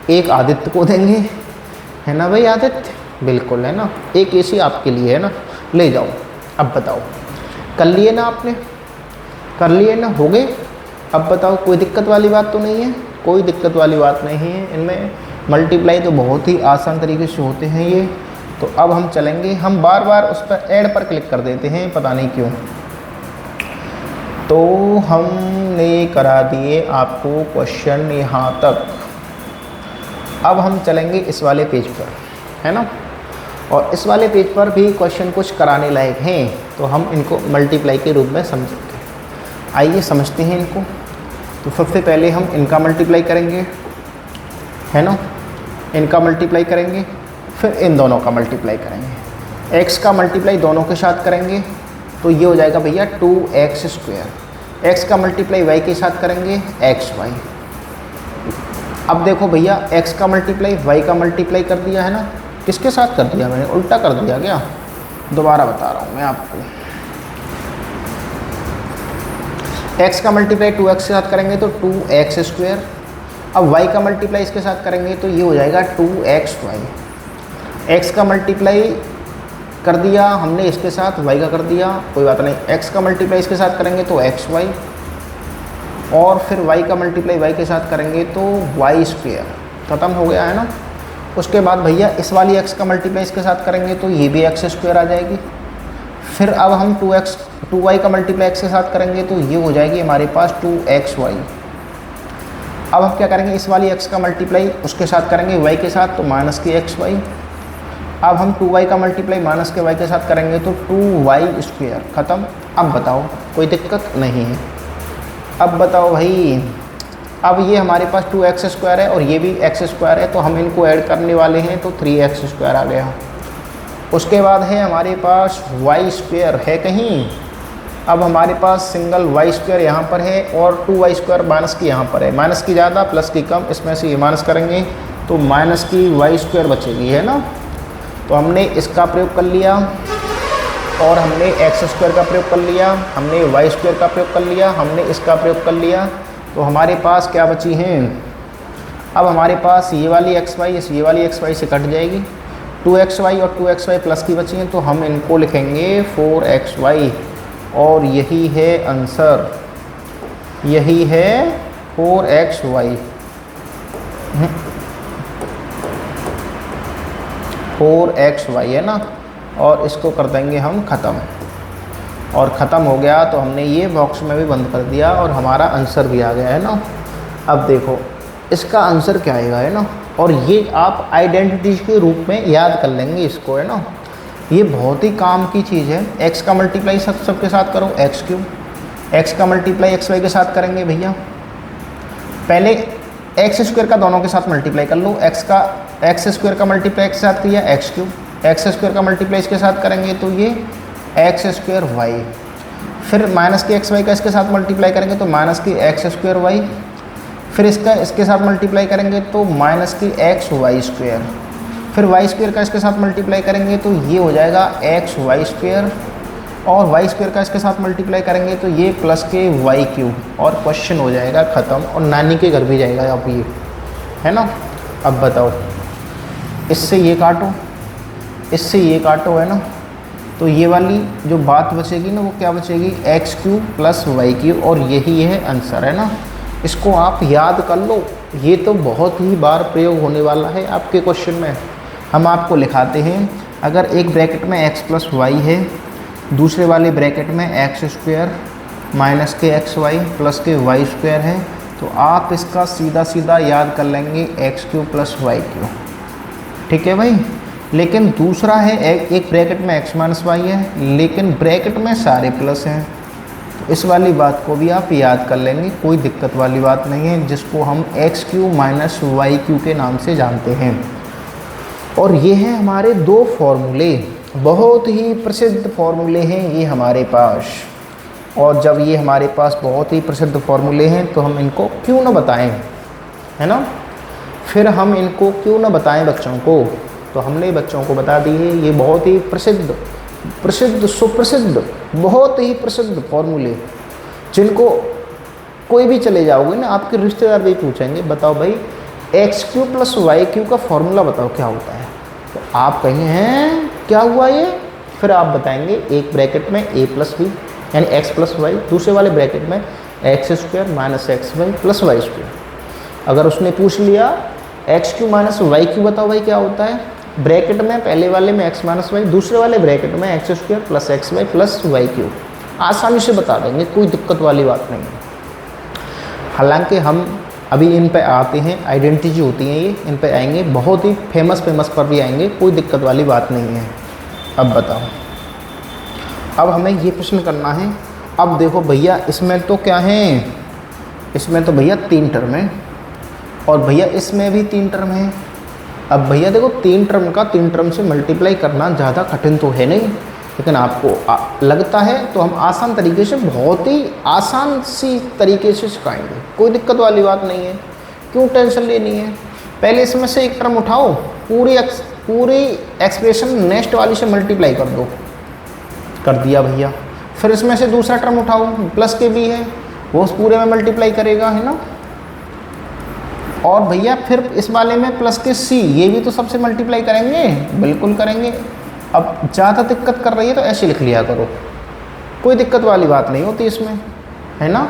एक आदित्य को देंगे, है ना भाई आदित्य, बिल्कुल है ना, एक AC आपके लिए, है ना, ले जाओ। अब बताओ, कर लिए ना आपने, कर लिए ना, हो गए। अब बताओ कोई दिक्कत वाली बात तो नहीं है, कोई दिक्कत वाली बात नहीं है, इनमें मल्टीप्लाई तो बहुत ही आसान तरीके से होते हैं ये। तो अब हम चलेंगे, हम बार बार उस पर ऐड पर क्लिक कर देते हैं, पता नहीं क्यों। तो हमने करा दिए आपको क्वेश्चन यहाँ तक। अब हम चलेंगे इस वाले पेज पर, है ना, और इस वाले पेज पर भी क्वेश्चन कुछ कराने लायक हैं, तो हम इनको मल्टीप्लाई के रूप में समझेंगे। आइए समझते हैं इनको। तो सबसे पहले हम इनका मल्टीप्लाई करेंगे, है ना, इनका मल्टीप्लाई करेंगे, फिर इन दोनों का मल्टीप्लाई करेंगे। x का मल्टीप्लाई दोनों के साथ करेंगे तो ये हो जाएगा भैया 2x²। x का मल्टीप्लाई y के साथ करेंगे xy। अब देखो भैया, x का मल्टीप्लाई y का मल्टीप्लाई कर दिया है ना, किसके साथ कर दिया मैंने, उल्टा कर दिया क्या, दोबारा बता रहा हूँ मैं आपको। x का मल्टीप्लाई 2x के साथ करेंगे तो 2x²। अब y का मल्टीप्लाई इसके साथ करेंगे तो ये हो जाएगा 2xy। x का मल्टीप्लाई कर दिया हमने इसके साथ, y का कर दिया, कोई बात नहीं। x का मल्टीप्लाई इसके साथ करेंगे तो xy, और फिर y का मल्टीप्लाई y के साथ करेंगे तो y²। ख़त्म हो गया, है ना। उसके बाद भैया इस वाली x का मल्टीप्लाई इसके साथ करेंगे तो ये भी x² आ जाएगी। फिर अब हम 2y का मल्टीप्लाई x के साथ करेंगे तो ये हो जाएगी हमारे पास 2xy। अब हम क्या करेंगे, इस वाली x का मल्टीप्लाई उसके साथ करेंगे y के साथ, तो माइनस की xy। अब हम 2y का मल्टीप्लाई माइनस के y के साथ करेंगे तो 2y²। ख़त्म। अब बताओ कोई दिक्कत नहीं है। अब बताओ भाई, अब ये हमारे पास 2x² है और ये भी x² है, तो हम इनको ऐड करने वाले हैं तो 3x² आ गया। उसके बाद है हमारे पास y² है कहीं, अब हमारे पास सिंगल y² यहाँ पर है और 2y² माइनस की यहाँ पर है, माइनस की ज़्यादा प्लस की कम, इसमें से ये माइनस करेंगे तो माइनस की y² बचेगी, है ना। तो हमने इसका प्रयोग कर लिया और हमने x² का प्रयोग कर लिया, हमने y² का प्रयोग कर लिया, हमने इसका प्रयोग कर लिया, तो हमारे पास क्या बची हैं, अब हमारे पास ये वाली xy ये वाली xy से कट जाएगी, 2xy और 2xy प्लस की बची हैं, तो हम इनको लिखेंगे 4xy, और यही है आंसर, यही है 4xy। 4xy है ना, और इसको कर देंगे हम ख़त्म, और ख़त्म हो गया तो हमने ये बॉक्स में भी बंद कर दिया और हमारा आंसर भी आ गया, है ना। अब देखो इसका आंसर क्या आएगा, है ना, और ये आप आइडेंटिटी के रूप में याद कर लेंगे इसको, है ना। ये बहुत ही काम की चीज़ है। x का मल्टीप्लाई सबके साथ करो x³, x का मल्टीप्लाई xy के साथ करेंगे भैया, पहले x² का दोनों के साथ मल्टीप्लाई कर लो, x² का मल्टीप्लाई के साथ किया x³, x² का मल्टीप्लाई इसके साथ करेंगे तो ये एक्स स्क्वायर वाई, फिर माइनस के एक्स वाई का इसके साथ मल्टीप्लाई करेंगे तो माइनस की एक्स स्क्वायर वाई, फिर इसका इसके साथ मल्टीप्लाई करेंगे तो माइनस की एक्स वाई स्क्वायर, फिर वाई स्क्वायर का इसके साथ मल्टीप्लाई करेंगे तो ये हो जाएगा एक्स वाई स्क्वायर, और वाई स्क्वायर का इसके साथ मल्टीप्लाई करेंगे तो ये प्लस के वाई क्यूब, और क्वेश्चन हो जाएगा ख़त्म और नानी के घर भी जाएगा आप ये, है ना। अब बताओ, इससे ये काटो, इससे ये काटो, है ना, तो ये वाली जो बात बचेगी ना वो क्या बचेगी, x cube plus y cube, और यही है आंसर, है ना। इसको आप याद कर लो, ये तो बहुत ही बार प्रयोग होने वाला है आपके क्वेश्चन में। हम आपको लिखाते हैं, अगर एक ब्रैकेट में x प्लस वाई है, दूसरे वाले ब्रैकेट में एक्स स्क्वायर माइनस के एक्स वाई प्लस के वाई स्क्वायर है, तो आप इसका सीधा सीधा याद कर लेंगे x cube plus y cube, ठीक है भाई। लेकिन दूसरा है एक ब्रैकेट में x माइनस वाई है, लेकिन ब्रैकेट में सारे प्लस हैं, तो इस वाली बात को भी आप याद कर लेंगे, कोई दिक्कत वाली बात नहीं है, जिसको हम x cube minus y cube के नाम से जानते हैं। और ये हैं हमारे दो फॉर्मूले, बहुत ही प्रसिद्ध फॉर्मूले हैं ये हमारे पास। और जब ये हमारे पास बहुत ही प्रसिद्ध फॉर्मूले हैं तो हम इनको क्यों ना बताएं, है ना। फिर हम इनको क्यों ना बताएं बच्चों को, तो हमने बच्चों को बता दी है ये बहुत ही प्रसिद्ध सुप्रसिद्ध बहुत ही प्रसिद्ध फॉर्मूले, जिनको कोई भी चले जाओगे ना, आपके रिश्तेदार भी पूछेंगे बताओ भाई x cube plus y cube का फॉर्मूला बताओ क्या होता है, तो आप कहेंगे हैं क्या हुआ ये, फिर आप बताएंगे एक ब्रैकेट में ए प्लस बी यानी एक्स प्लस वाई, दूसरे वाले ब्रैकेट में x square minus x y plus y square. अगर उसने पूछ लिया x cube minus y cube बताओ भाई क्या होता है, ब्रैकेट में पहले वाले में एक्स माइनस वाई, दूसरे वाले ब्रैकेट में x square plus x y plus y cube, आसानी से बता देंगे, कोई दिक्कत वाली बात नहीं है। हालांकि हम अभी इन पे आते हैं, आइडेंटिटी होती हैं ये, इन पे आएंगे, बहुत ही फेमस पर भी आएंगे, कोई दिक्कत वाली बात नहीं है। अब बताओ, अब हमें ये प्रश्न करना है। अब देखो भैया इसमें तो क्या है, इसमें तो भैया 3 टर्म है, और भैया इसमें भी 3 टर्म है। अब भैया देखो 3 टर्म का 3 टर्म से मल्टीप्लाई करना ज़्यादा कठिन तो है नहीं, लेकिन आपको लगता है तो हम आसान तरीके से, बहुत ही आसान सी तरीके से सिखाएंगे, कोई दिक्कत वाली बात नहीं है, क्यों टेंशन लेनी है। पहले इसमें से एक टर्म उठाओ, पूरी एक्सप्रेशन नेक्स्ट वाली से मल्टीप्लाई कर दो, कर दिया भैया। फिर इसमें से दूसरा टर्म उठाओ, प्लस के भी है, वो उस पूरे में मल्टीप्लाई करेगा, है ना। और भैया फिर इस वाले में प्लस के सी, ये भी तो सबसे मल्टीप्लाई करेंगे, बिल्कुल करेंगे। अब ज़्यादा दिक्कत कर रही है तो ऐसे लिख लिया करो, कोई दिक्कत वाली बात नहीं होती इसमें, है ना।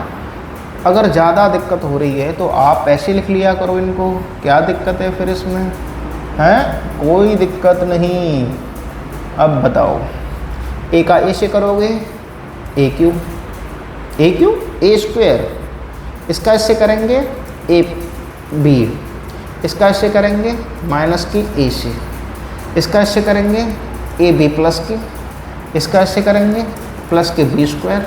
अगर ज़्यादा दिक्कत हो रही है तो आप ऐसे लिख लिया करो इनको, क्या दिक्कत है फिर इसमें, है कोई दिक्कत नहीं। अब बताओ, ए का ए से करोगे ए क्यूब ए स्क्वायर, इसका इससे करेंगे ए बी, इसका इससे करेंगे माइनस की ए सी, इसका इससे करेंगे ए बी प्लस की, इसका इससे करेंगे प्लस के बी स्क्वायर,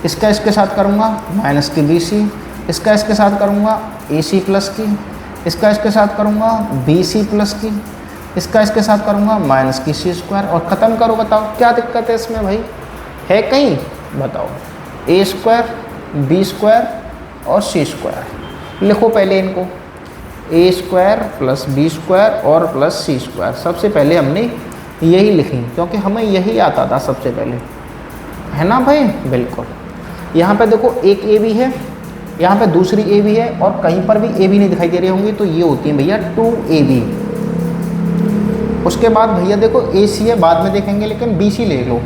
इसका इसके साथ करूँगा माइनस की बी सी, इसका इसके साथ करूँगा ए सी प्लस की, इसका इसके साथ करूँगा बी सी प्लस की, इसका इसके साथ करूँगा माइनस की सी स्क्वायर, और ख़त्म करो। बताओ क्या दिक्कत है इसमें भाई, है कहीं, बताओ। ए स्क्वायर बी स्क्वायर और सी स्क्वायर लिखो पहले इनको, ए स्क्वायर प्लस बी स्क्वायर और प्लस सी स्क्वायर। सबसे पहले हमने यही लिखी क्योंकि हमें यही आता था सबसे पहले, है ना भाई, बिल्कुल। यहाँ पे देखो एक ए भी है, यहाँ पे दूसरी ए भी है, और कहीं पर भी ए भी नहीं दिखाई दे रही होंगी, तो ये होती है भैया 2ab। उसके बाद भैया देखो ए सी है, बाद में देखेंगे, लेकिन बी सी ले लो।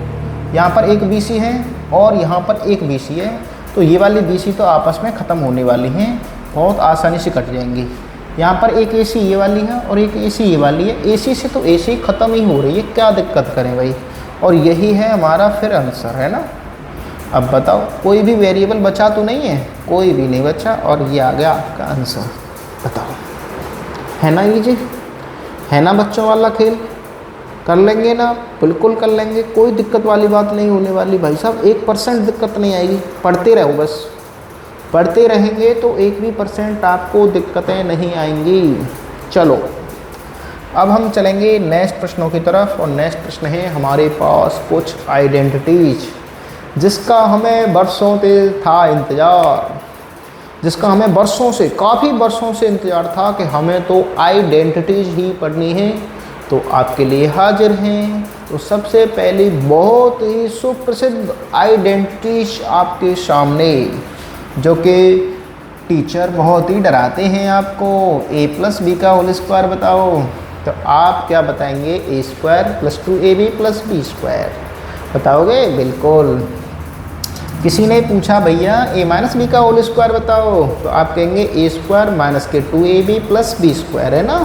यहाँ पर एक बी सी है और यहाँ पर एक बी सी है, तो ये वाली बी सी तो आपस में ख़त्म होने वाली हैं, बहुत आसानी से कट जाएंगी। यहाँ पर एक ए सी ये वाली है और एक ए सी ये वाली है, ए सी से तो ए सी ख़त्म ही हो रही है, क्या दिक्कत करें भाई। और यही है हमारा फिर आंसर, है ना। अब बताओ कोई भी वेरिएबल बचा तो नहीं है, कोई भी नहीं बचा, और ये आ गया आपका आंसर। बताओ, है ना लीजिए, है ना बच्चों वाला खेल, कर लेंगे ना, बिल्कुल कर लेंगे, कोई दिक्कत वाली बात नहीं होने वाली भाई साहब, 1% दिक्कत नहीं आएगी। पढ़ते रहो बस, पढ़ते रहेंगे तो 1% आपको दिक्कतें नहीं आएंगी। चलो अब हम चलेंगे नेक्स्ट प्रश्नों की तरफ, और नेक्स्ट प्रश्न है हमारे पास कुछ आइडेंटिटीज जिसका हमें बरसों से था इंतज़ार, जिसका हमें बरसों से, काफ़ी बरसों से इंतज़ार था कि हमें तो आइडेंटिटीज ही पढ़नी है। तो आपके लिए हाजिर हैं। तो सबसे पहली बहुत ही सुप्रसिद्ध आइडेंटिटीज आपके सामने, जो कि टीचर बहुत ही डराते हैं आपको। a+b का होल स्क्वायर बताओ, तो आप क्या बताएंगे? a² + 2ab + b² बताओगे? बिल्कुल। किसी ने पूछा भैया a-b का होल स्क्वायर बताओ, तो आप कहेंगे a² - 2ab + b² है ना?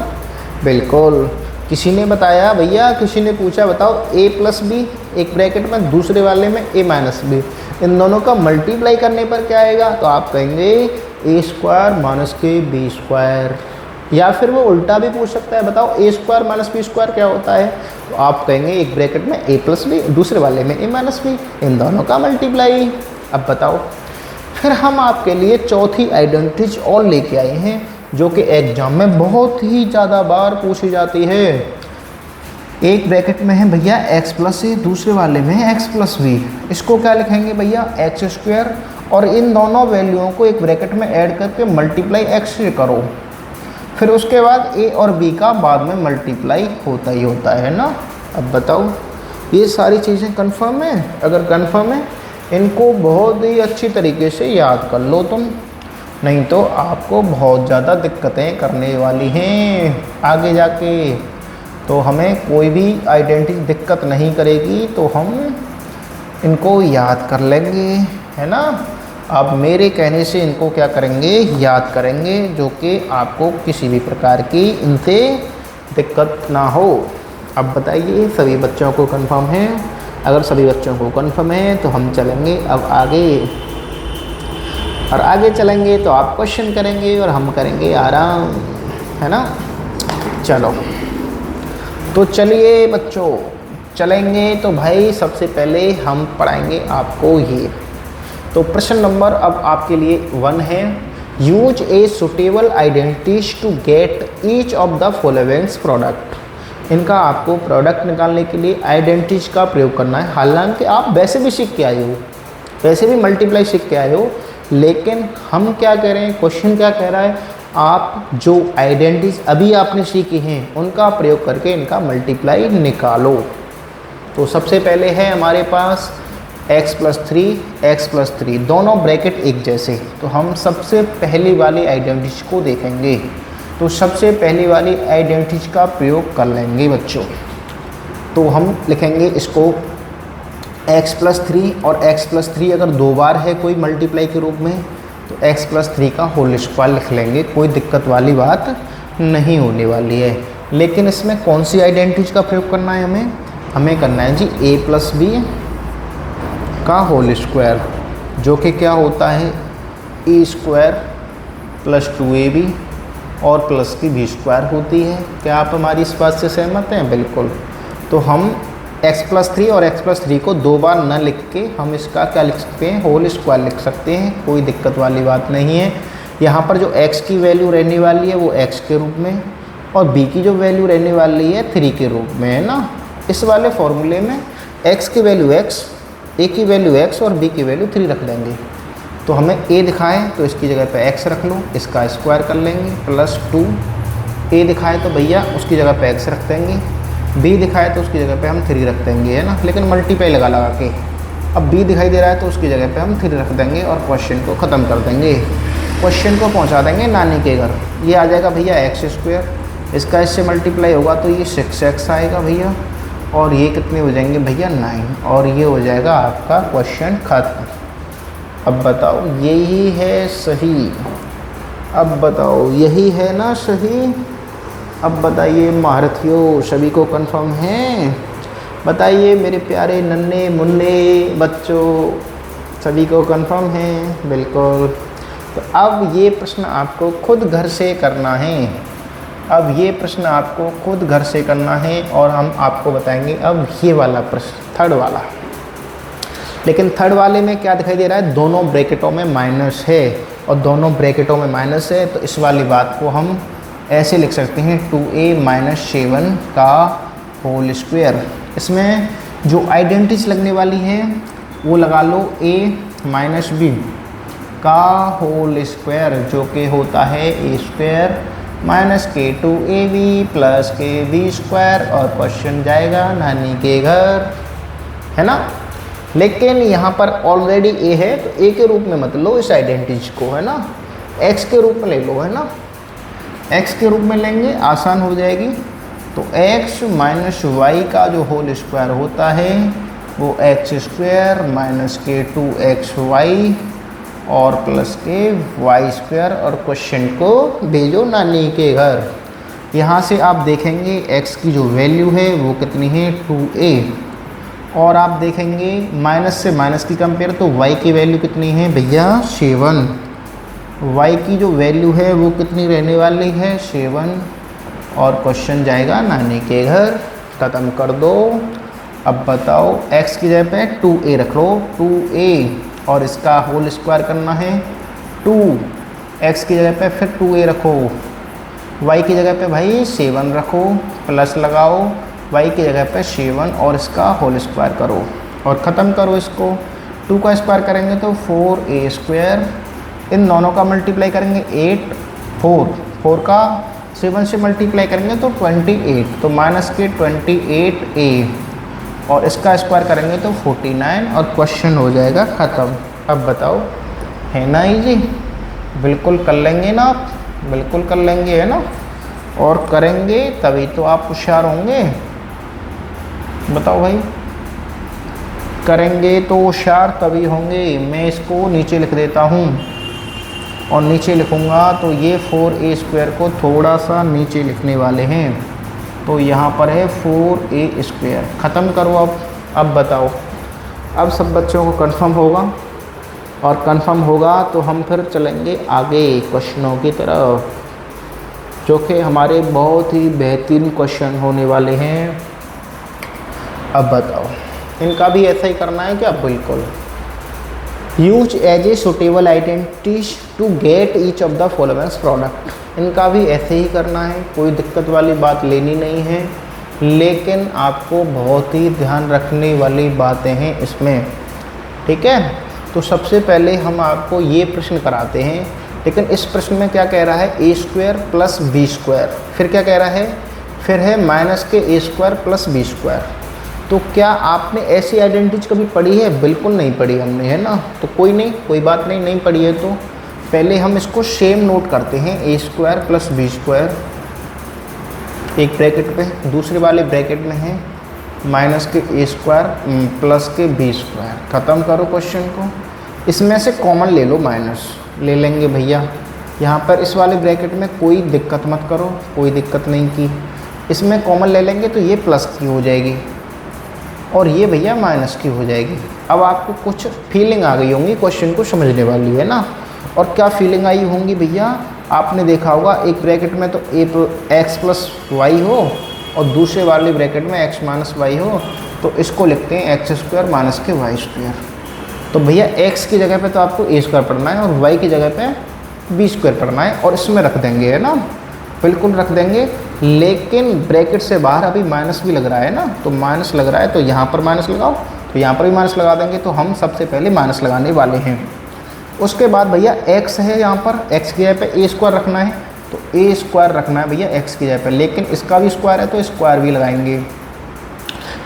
बिल्कुल। किसी ने बताया भैया, किसी ने पूछा बताओ a + b, एक ब्रैकेट में, दूसरे वाले में a - b, इन दोनों का मल्टीप्लाई करने पर क्या आएगा? तो आप कहेंगे a² - b²। या फिर वो उल्टा भी पूछ सकता है, बताओ a² - b² क्या होता है? तो आप कहेंगे एक ब्रैकेट में a + b, दूसरे वाले में a - b, इन दोनों का मल्टीप्लाई। अब बताओ। फिर हम आपके लिए चौथी आइडेंटिटीज और लेके आए हैं, जो कि एग्जाम में बहुत ही ज़्यादा बार पूछी जाती है। एक ब्रैकेट में है भैया x + a, दूसरे वाले में है x + b। इसको क्या लिखेंगे भैया? x²। और इन दोनों वैल्यूओं को एक ब्रैकेट में ऐड करके मल्टीप्लाई x से करो। फिर उसके बाद a और b का बाद में मल्टीप्लाई होता ही होता है ना? अब बताओ, ये सारी चीज़ें कंफर्म है? अगर कंफर्म है, इनको बहुत ही अच्छी तरीके से याद कर लो तुम, नहीं तो आपको बहुत ज़्यादा दिक्कतें करने वाली हैं आगे जाके। तो हमें कोई भी आइडेंटिटी दिक्कत नहीं करेगी, तो हम इनको याद कर लेंगे, है ना? अब मेरे कहने से इनको क्या करेंगे? याद करेंगे, जो कि आपको किसी भी प्रकार की इनसे दिक्कत ना हो। अब बताइए सभी बच्चों को कंफर्म है? अगर सभी बच्चों को कंफर्म है तो हम चलेंगे अब आगे, और आगे चलेंगे तो आप क्वेश्चन करेंगे और हम करेंगे आराम, है ना? चलो, तो चलिए बच्चों चलेंगे। तो भाई सबसे पहले हम पढ़ाएंगे आपको ये। तो प्रश्न नंबर अब आपके लिए 1 है, use a suitable identities to get each of the followings product. इनका आपको प्रोडक्ट निकालने के लिए आइडेंटिटीज का प्रयोग करना है। हालांकि आप वैसे भी सीख के आए हो, वैसे भी मल्टीप्लाई सीख के आए हो, लेकिन हम क्या कह रहे हैं, क्वेश्चन क्या कह रहा है, आप जो आइडेंटिटीज अभी आपने सीखी हैं उनका प्रयोग करके इनका मल्टीप्लाई निकालो। तो सबसे पहले है हमारे पास x + 3 दोनों ब्रैकेट एक जैसे। तो हम सबसे पहली वाली आइडेंटिटी को देखेंगे। तो सबसे पहली वाली आइडेंटिटी का प्रयोग कर लेंगे बच्चों। तो हम लिखेंगे इसको x + 3, और x + 3 अगर 2 बार है कोई मल्टीप्लाई के रूप में, तो x + 3 का होल स्क्वायर लिख लेंगे। कोई दिक्कत वाली बात नहीं होने वाली है। लेकिन इसमें कौन सी आइडेंटिटी का प्रयोग करना है? हमें करना है जी a + b का होल स्क्वायर, जो कि क्या होता है a² + 2ab और प्लस की b² होती है। क्या आप हमारी इस बात से सहमत हैं? बिल्कुल। तो हम x + 3 और x + 3 को 2 बार न लिख के हम इसका क्या लिख सकते हैं? होल स्क्वायर लिख सकते हैं। कोई दिक्कत वाली बात नहीं है। यहाँ पर जो x की वैल्यू रहने वाली है वो x के रूप में, और b की जो वैल्यू रहने वाली है 3 के रूप में, है ना? इस वाले फॉर्मूले में x की वैल्यू x, a की वैल्यू x और b की वैल्यू 3 रख देंगे। तो हमें a दिखाएं तो इसकी जगह पे x रख लो, इसका स्क्वायर कर लेंगे, +2। a दिखाए तो भैया उसकी जगह पे x रख देंगे, b दिखाए तो उसकी जगह पे हम 3 रख देंगे, है ना? लेकिन मल्टीप्लाई लगा लगा के। अब b दिखाई दे रहा है तो उसकी जगह पे हम 3 रख देंगे और क्वेश्चन को ख़त्म कर देंगे। क्वेश्चन को पहुंचा देंगे नानी के घर। ये आ जाएगा भैया x², इसका इससे मल्टीप्लाई होगा तो ये 6x आएगा भैया, और ये कितने हो जाएंगे भैया? 9, और ये हो जाएगा आपका क्वेश्चन खत्म। अब बताओ यही है सही? अब बताओ यही है ना सही? अब बताइए महारथियों, सभी को कंफर्म है? बताइए मेरे प्यारे नन्हे मुन्ने बच्चों, सभी को कंफर्म है? बिल्कुल। तो अब ये प्रश्न आपको खुद घर से करना है। अब ये प्रश्न आपको खुद घर से करना है, और हम आपको बताएंगे अब ये वाला प्रश्न, थर्ड वाला। लेकिन थर्ड वाले में क्या दिखाई दे रहा है? दोनों ब्रैकेटों में माइनस है, और दोनों ब्रैकेटों में माइनस है, तो इस वाली बात को हम ऐसे लिख सकते हैं 2a माइनस 7 का होल स्क्वायर। इसमें जो आइडेंटिटी लगने वाली है वो लगा लो a माइनस बी का होल स्क्वायर, जो कि होता है a square minus k2ab plus kb square, और क्वेश्चन जाएगा नानी के घर, है ना। लेकिन यहाँ पर ऑलरेडी a है तो a के रूप में मत लो इस आइडेंटिटी को, है ना, x के रूप में ले लो, है ना। x के रूप में लेंगे आसान हो जाएगी। तो x माइनस वाई का जो होल स्क्वायर होता है वो एक्स स्क्वायर माइनस k2xy और प्लस के वाई स्क्वायर, और क्वेश्चन को भेजो नानी के घर। यहाँ से आप देखेंगे x की जो वैल्यू है वो कितनी है 2a, और आप देखेंगे माइनस से माइनस की कंपेयर तो y की वैल्यू कितनी है भैया 7, y की जो वैल्यू है वो कितनी रहने वाली है 7, और क्वेश्चन जाएगा नानी के घर। ख़त्म कर दो। अब बताओ x की जगह पे 2a रख लो, 2a, और इसका होल स्क्वायर करना है 2, x की जगह पे फिर 2a रखो, y की जगह पे भाई 7 रखो, प्लस लगाओ, y की जगह पे 7 और इसका होल स्क्वायर करो और ख़त्म करो इसको। 2 का स्क्वायर करेंगे तो 4a स्क्वायर, इन दोनों का मल्टीप्लाई करेंगे 8, 4 का 7 से मल्टीप्लाई करेंगे तो 28, तो माइनस के 28a, और इसका स्क्वायर करेंगे तो 49, और क्वेश्चन हो जाएगा ख़त्म। अब बताओ, है ना इजी, बिल्कुल कर लेंगे ना आप, बिल्कुल कर लेंगे, है ना, और करेंगे तभी तो आप होशियार होंगे। बताओ भाई, करेंगे तो होशियार तभी होंगे। मैं इसको नीचे लिख देता हूँ, और नीचे लिखूँगा तो ये 4a स्क्वायर को थोड़ा सा नीचे लिखने वाले हैं, तो यहाँ पर है 4a स्क्वायर। ख़त्म करो अब बताओ, अब सब बच्चों को कंफर्म होगा, और कंफर्म होगा तो हम फिर चलेंगे आगे क्वेश्चनों की तरफ, जो कि हमारे बहुत ही बेहतरीन क्वेश्चन होने वाले हैं। अब बताओ, इनका भी ऐसा ही करना है क्या? बिल्कुल। Use as a suitable identities to get each of the following product, इनका भी ऐसे ही करना है, कोई दिक्कत वाली बात लेनी नहीं है, लेकिन आपको बहुत ही ध्यान रखने वाली बातें हैं इसमें, ठीक है। तो सबसे पहले हम आपको ये प्रश्न कराते हैं, लेकिन इस प्रश्न में क्या कह रहा है a square plus b square, फिर क्या कह रहा है, फिर है माइनस के a square plus b square. तो क्या आपने ऐसी आइडेंटिटी कभी पढ़ी है? बिल्कुल नहीं पढ़ी हमने, है ना। तो कोई नहीं, कोई बात नहीं, नहीं पढ़ी है तो पहले हम इसको सेम नोट करते हैं, a square plus b square एक ब्रैकेट पे, दूसरे वाले ब्रैकेट में है माइनस के a स्क्वायर प्लस के बी स्क्वायर। ख़त्म करो क्वेश्चन को, इसमें से कॉमन ले लो, माइनस ले लेंगे भैया। यहाँ पर इस वाले ब्रैकेट में कोई दिक्कत मत करो, कोई दिक्कत नहीं की, इसमें कॉमन ले लेंगे तो ये प्लस की हो जाएगी और ये भैया माइनस की हो जाएगी। अब आपको कुछ फीलिंग आ गई होंगी क्वेश्चन को समझने वाली, है ना। और क्या फीलिंग आई होंगी भैया, आपने देखा होगा एक ब्रैकेट में तो x प्लस वाई हो और दूसरे वाले ब्रैकेट में x माइनस वाई हो, तो इसको लिखते हैं एक्स स्क्वायर माइनस के वाई स्क्वायर। तो भैया x की जगह पे तो आपको a स्क्वायर पढ़ना है और y की जगह पे b स्क्वायर पढ़ना है, और इसमें रख देंगे, है ना, बिल्कुल रख देंगे। लेकिन ब्रैकेट से बाहर अभी माइनस भी लग रहा है ना, तो माइनस लग रहा है तो यहाँ पर माइनस लगाओ, तो यहाँ पर भी माइनस लगा देंगे। तो हम सबसे पहले माइनस लगाने वाले हैं। उसके बाद भैया x है, यहाँ पर x की जगह पे a स्क्वायर रखना है, तो a स्क्वायर रखना है भैया x की जगह पे, लेकिन इसका भी स्क्वायर है तो स्क्वायर भी लगाएंगे।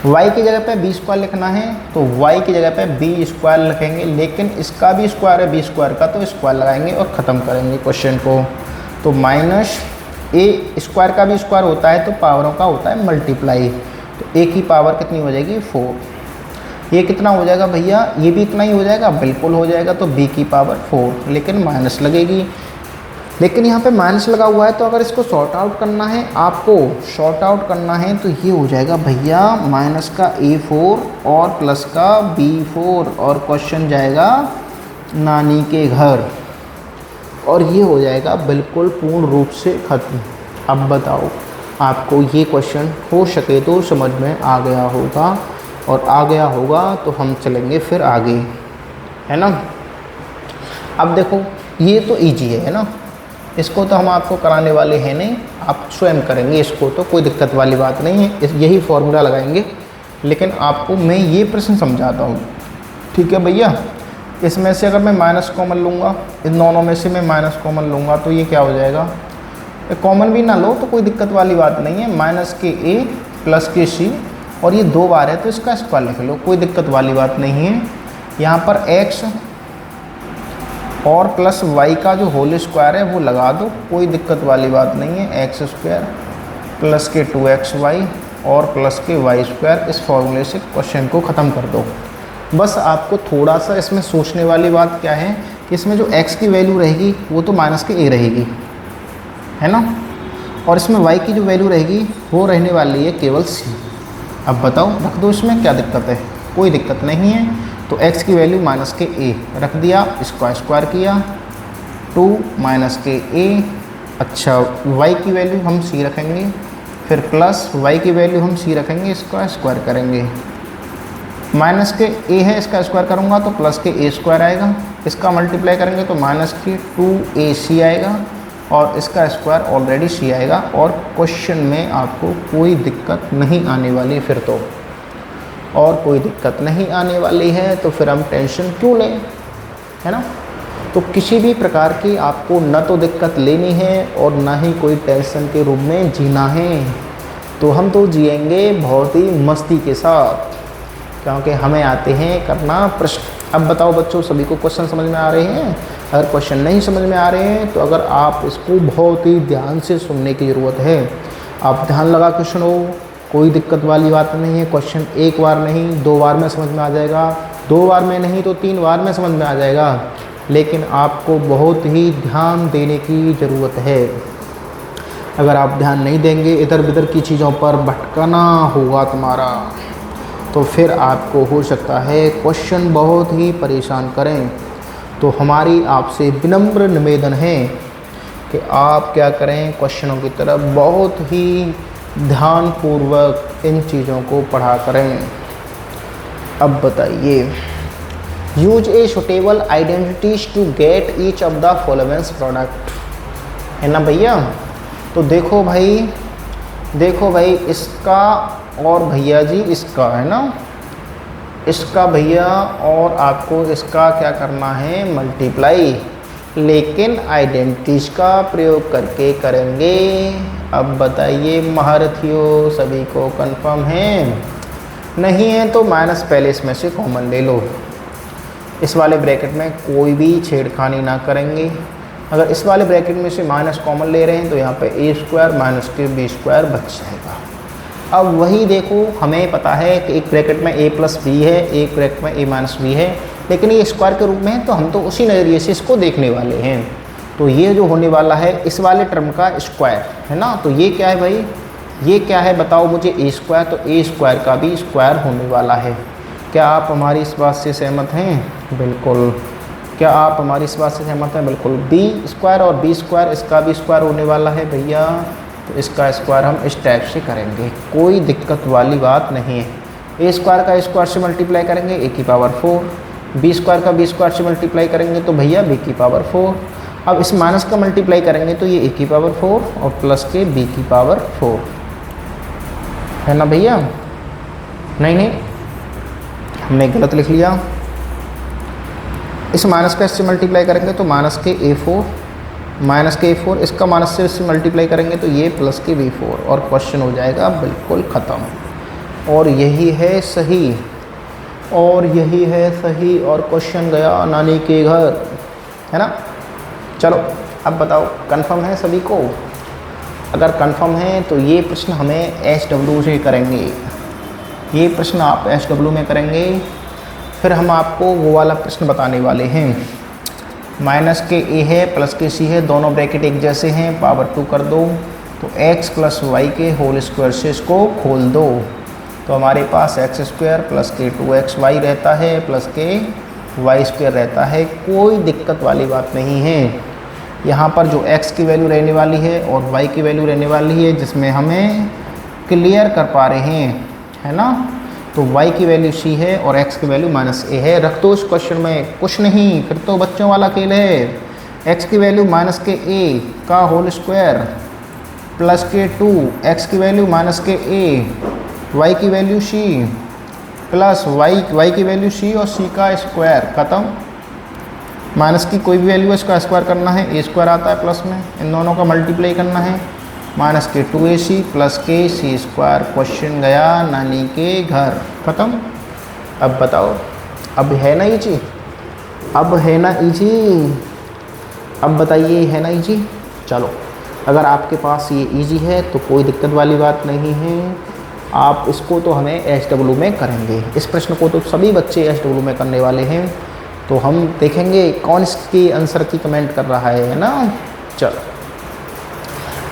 y की जगह पे b स्क्वायर लिखना है तो y की जगह पे b स्क्वायर लिखेंगे, लेकिन इसका भी स्क्वायर है b स्क्वायर का, तो स्क्वायर लगाएंगे और ख़त्म करेंगे क्वेश्चन को। तो माइनस a स्क्वायर का भी स्क्वायर होता है तो पावरों का होता है मल्टीप्लाई, तो a की पावर कितनी हो जाएगी 4। ये कितना हो जाएगा भैया, ये भी इतना ही हो जाएगा, बिल्कुल हो जाएगा। तो b की पावर 4, लेकिन माइनस लगेगी, लेकिन यहाँ पे माइनस लगा हुआ है, तो अगर इसको सॉर्ट आउट करना है, आपको सॉर्ट आउट करना है, तो ये हो जाएगा भैया माइनस का a4 और प्लस का b4, और क्वेश्चन जाएगा नानी के घर, और ये हो जाएगा बिल्कुल पूर्ण रूप से ख़त्म। अब बताओ, आपको ये क्वेश्चन हो सके तो समझ में आ गया होगा, और आ गया होगा तो हम चलेंगे फिर आगे, है ना। अब देखो, ये तो इजी है ना, इसको तो हम आपको कराने वाले हैं नहीं, आप स्वयं करेंगे इसको, तो कोई दिक्कत वाली बात नहीं है, यही फॉर्मूला लगाएंगे। लेकिन आपको मैं ये प्रश्न समझाता हूँ, ठीक है भैया। इसमें से अगर मैं माइनस कॉमन लूँगा, इन दोनों में से मैं माइनस कॉमन लूँगा तो ये क्या हो जाएगा, कॉमन भी ना लो तो कोई दिक्कत वाली बात नहीं है, माइनस के ए प्लस के सी, और ये 2 बार है तो इसका स्क्वायर लिख लो, कोई दिक्कत वाली बात नहीं है। यहाँ पर x और प्लस y का जो होल स्क्वायर है वो लगा दो, कोई दिक्कत वाली बात नहीं है। एक्स स्क्वायर प्लस के 2xy और प्लस के वाई स्क्वायर, इस फॉर्मूले से क्वेश्चन को ख़त्म कर दो। बस आपको थोड़ा सा इसमें सोचने वाली बात क्या है कि इसमें जो x की वैल्यू रहेगी वो तो माइनस के a रहेगी, है ना, और इसमें y की जो वैल्यू रहेगी वो रहने वाली है केवल c। अब बताओ, रख दो, इसमें क्या दिक्कत है, कोई दिक्कत नहीं है। तो x की वैल्यू माइनस के a रख दिया, इसका स्क्वायर किया, 2 माइनस के a। अच्छा, y की वैल्यू हम c रखेंगे, फिर प्लस y की वैल्यू हम c रखेंगे, इसका स्क्वायर करेंगे। माइनस के a है, इसका स्क्वायर करूँगा तो प्लस के a स्क्वायर आएगा, इसका मल्टीप्लाई करेंगे तो माइनस के 2ac आएगा, और इसका स्क्वायर ऑलरेडी c आएगा, और क्वेश्चन में आपको कोई दिक्कत नहीं आने वाली फिर तो, और कोई दिक्कत नहीं आने वाली है तो फिर हम टेंशन क्यों लें, है ना। तो किसी भी प्रकार की आपको न तो दिक्कत लेनी है और ना ही कोई टेंशन के रूप में जीना है, तो हम तो जिएंगे बहुत ही मस्ती के साथ, क्योंकि हमें आते हैं करना प्रश्न। अब बताओ बच्चों, सभी को क्वेश्चन समझ में आ रहे हैं? अगर क्वेश्चन नहीं समझ में आ रहे हैं तो अगर आप इसको बहुत ही ध्यान से सुनने की ज़रूरत है, आप ध्यान लगा के सुनो, कोई दिक्कत वाली बात नहीं है। क्वेश्चन 1 बार नहीं 2 बार में समझ में आ जाएगा, 2 बार में नहीं तो 3 बार में समझ में आ जाएगा, लेकिन आपको बहुत ही ध्यान देने की ज़रूरत है। अगर आप ध्यान नहीं देंगे, इधर उधर की चीज़ों पर भटकना होगा तुम्हारा, तो फिर आपको हो सकता है क्वेश्चन बहुत ही परेशान करें। तो हमारी आपसे विनम्र निवेदन है कि आप क्या करें, क्वेश्चनों की तरफ बहुत ही ध्यानपूर्वक इन चीज़ों को पढ़ा करें। अब बताइए, use a suitable identities to get each of the following product, है ना भैया। तो देखो भाई इसका और भैया जी इसका, है ना, इसका भैया और आपको इसका क्या करना है, मल्टीप्लाई, लेकिन आइडेंटिटीज का प्रयोग करके करेंगे। अब बताइए महारथियों, सभी को कंफर्म है? नहीं है तो माइनस पहले इसमें से कॉमन ले लो, इस वाले ब्रैकेट में कोई भी छेड़खानी ना करेंगे। अगर इस वाले ब्रैकेट में से माइनस कॉमन ले रहे हैं तो यहाँ पे a स्क्वायर माइनस के b स्क्वायर बच जाएगा। अब वही देखो, हमें पता है कि एक ब्रैकेट में a प्लस बी है, एक ब्रैकेट में a माइनस बी है, लेकिन ये स्क्वायर के रूप में है तो हम तो उसी नज़रिए से इसको देखने वाले हैं। तो ये जो होने वाला है इस वाले टर्म का स्क्वायर, है ना। तो ये क्या है भाई, ये क्या है बताओ मुझे, a स्क्वायर, तो a स्क्वायर का भी स्क्वायर होने वाला है। क्या आप हमारी इस बात से सहमत हैं? बिल्कुल। क्या आप हमारी इस बात से सहमत हैं? बिल्कुल। b स्क्वायर और b स्क्वायर, इसका भी स्क्वायर होने वाला है भैया, तो इसका स्क्वायर हम इस टाइप से करेंगे, कोई दिक्कत वाली बात नहीं है। a स्क्वायर का स्क्वायर से मल्टीप्लाई करेंगे a की पावर 4, b स्क्वायर का b स्क्वायर से मल्टीप्लाई करेंगे तो भैया b की पावर 4। अब इस माइनस का मल्टीप्लाई करेंगे तो ये a की पावर 4 और प्लस के b की पावर 4, है ना भैया। नहीं, हमने गलत लिख लिया। इस माइनस का इससे मल्टीप्लाई करेंगे तो माइनस के a4, माइनस के a4, इसका माइनस से इससे मल्टीप्लाई करेंगे तो ये प्लस के b4, और क्वेश्चन हो जाएगा बिल्कुल ख़त्म। और यही है सही, और यही है सही, और क्वेश्चन गया नानी के घर, है ना। चलो अब बताओ, कंफर्म है सभी को? अगर कंफर्म है तो ये प्रश्न हमें SW से करेंगे, ये प्रश्न आप SW में करेंगे। फिर हम आपको वो वाला प्रश्न बताने वाले हैं, माइनस के a है प्लस के c है, दोनों ब्रैकेट एक जैसे हैं, पावर 2 कर दो, तो x प्लस वाई के होल स्क्वायर से इसको खोल दो, तो हमारे पास एक्स स्क्वायर प्लस के 2xy रहता है, प्लस के वाई स्क्वायर रहता है। कोई दिक्कत वाली बात नहीं है। यहाँ पर जो x की वैल्यू रहने वाली है और y की वैल्यू रहने वाली है, जिसमें हमें क्लियर कर पा रहे हैं, है ना। तो y की वैल्यू c है और x की वैल्यू माइनस a है। रख दो इस क्वेश्चन में, कुछ नहीं, फिर तो बच्चों वाला खेल है। x की वैल्यू माइनस के a का होल स्क्वायर प्लस के 2, x की वैल्यू माइनस के a, y की वैल्यू c प्लस y की वैल्यू c और c का स्क्वायर। ख़त्म। माइनस की कोई भी वैल्यू है इसका स्क्वायर करना है, a स्क्वायर आता है प्लस में, इन दोनों का मल्टीप्लाई करना है, माइनस के 2ac प्लस के c स्क्वायर। क्वेश्चन गया नानी के घर। ख़त्म। अब बताओ, अब है ना इजी? अब है ना इजी? अब बताइए है ना इजी? चलो, अगर आपके पास ये इजी है तो कोई दिक्कत वाली बात नहीं है, आप इसको तो हमें SW में करेंगे। इस प्रश्न को तो सभी बच्चे SW में करने वाले हैं, तो हम देखेंगे कौन इसकी आंसर की कमेंट कर रहा है ना। चलो,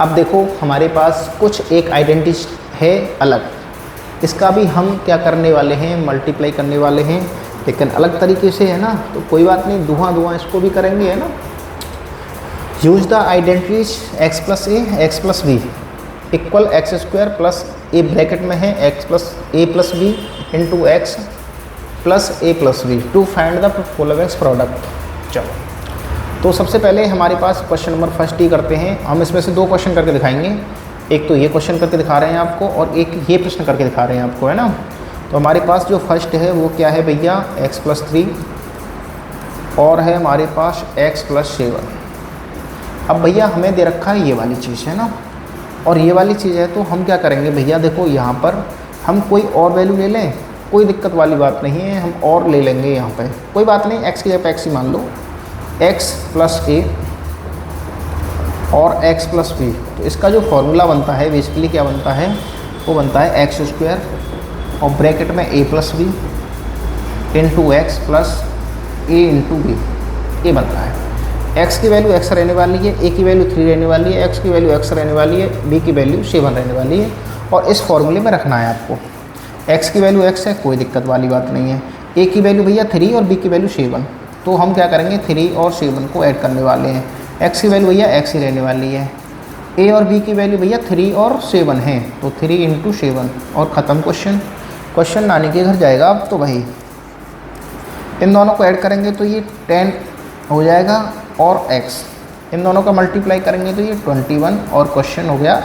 अब देखो हमारे पास कुछ एक आइडेंटिटी है अलग, इसका भी हम क्या करने वाले हैं, मल्टीप्लाई करने वाले हैं, लेकिन अलग तरीके से है ना। तो कोई बात नहीं, धुआं इसको भी करेंगे है ना। Use the identities x plus a x plus b equal x square plus a bracket में है x plus a plus b into x plus a plus b to find the following product. चलो, तो सबसे पहले हमारे पास question number first ही करते हैं। हम इसमें से दो क्वेश्चन करके दिखाएंगे, एक तो ये क्वेश्चन करके दिखा रहे हैं आपको और एक ये प्रश्न करके दिखा रहे हैं आपको, है ना। तो हमारे पास जो फर्स्ट है वो क्या है भैया, x प्लस 3 और है हमारे पास x प्लस 7। अब भैया हमें दे रखा है ये वाली चीज़, है ना, और ये वाली चीज़ है, तो हम क्या करेंगे भैया, देखो यहाँ पर हम कोई और वैल्यू ले लें, कोई दिक्कत वाली बात नहीं है, हम और ले लेंगे यहाँ पे, कोई बात नहीं। x की जगह x ही मान लो, x प्लस a और x प्लस बी। तो इसका जो फॉर्मूला बनता है बेसिकली क्या बनता है, वो बनता है एक्स स्क्वायर और ब्रैकेट में a plus b into x plus a into b, ये बनता है। x की वैल्यू x रहने वाली है, a की वैल्यू 3 रहने वाली है, x की वैल्यू x रहने वाली है, b की वैल्यू 7 रहने वाली है, और इस फॉर्मूले में रखना है आपको। x की वैल्यू x है, कोई दिक्कत वाली बात नहीं है। a की वैल्यू भैया 3 और b की वैल्यू 7, तो हम क्या करेंगे 3 और 7 को ऐड करने वाले हैं। x की वैल्यू भैया x ही रहने वाली है, a और b की वैल्यू भैया 3 और 7 है, तो 3 इंटू 7 और ख़त्म क्वेश्चन। क्वेश्चन नानी के घर जाएगा। अब तो भाई इन दोनों को ऐड करेंगे तो ये 10 हो जाएगा और x, इन दोनों का मल्टीप्लाई करेंगे तो ये 21 और क्वेश्चन हो गया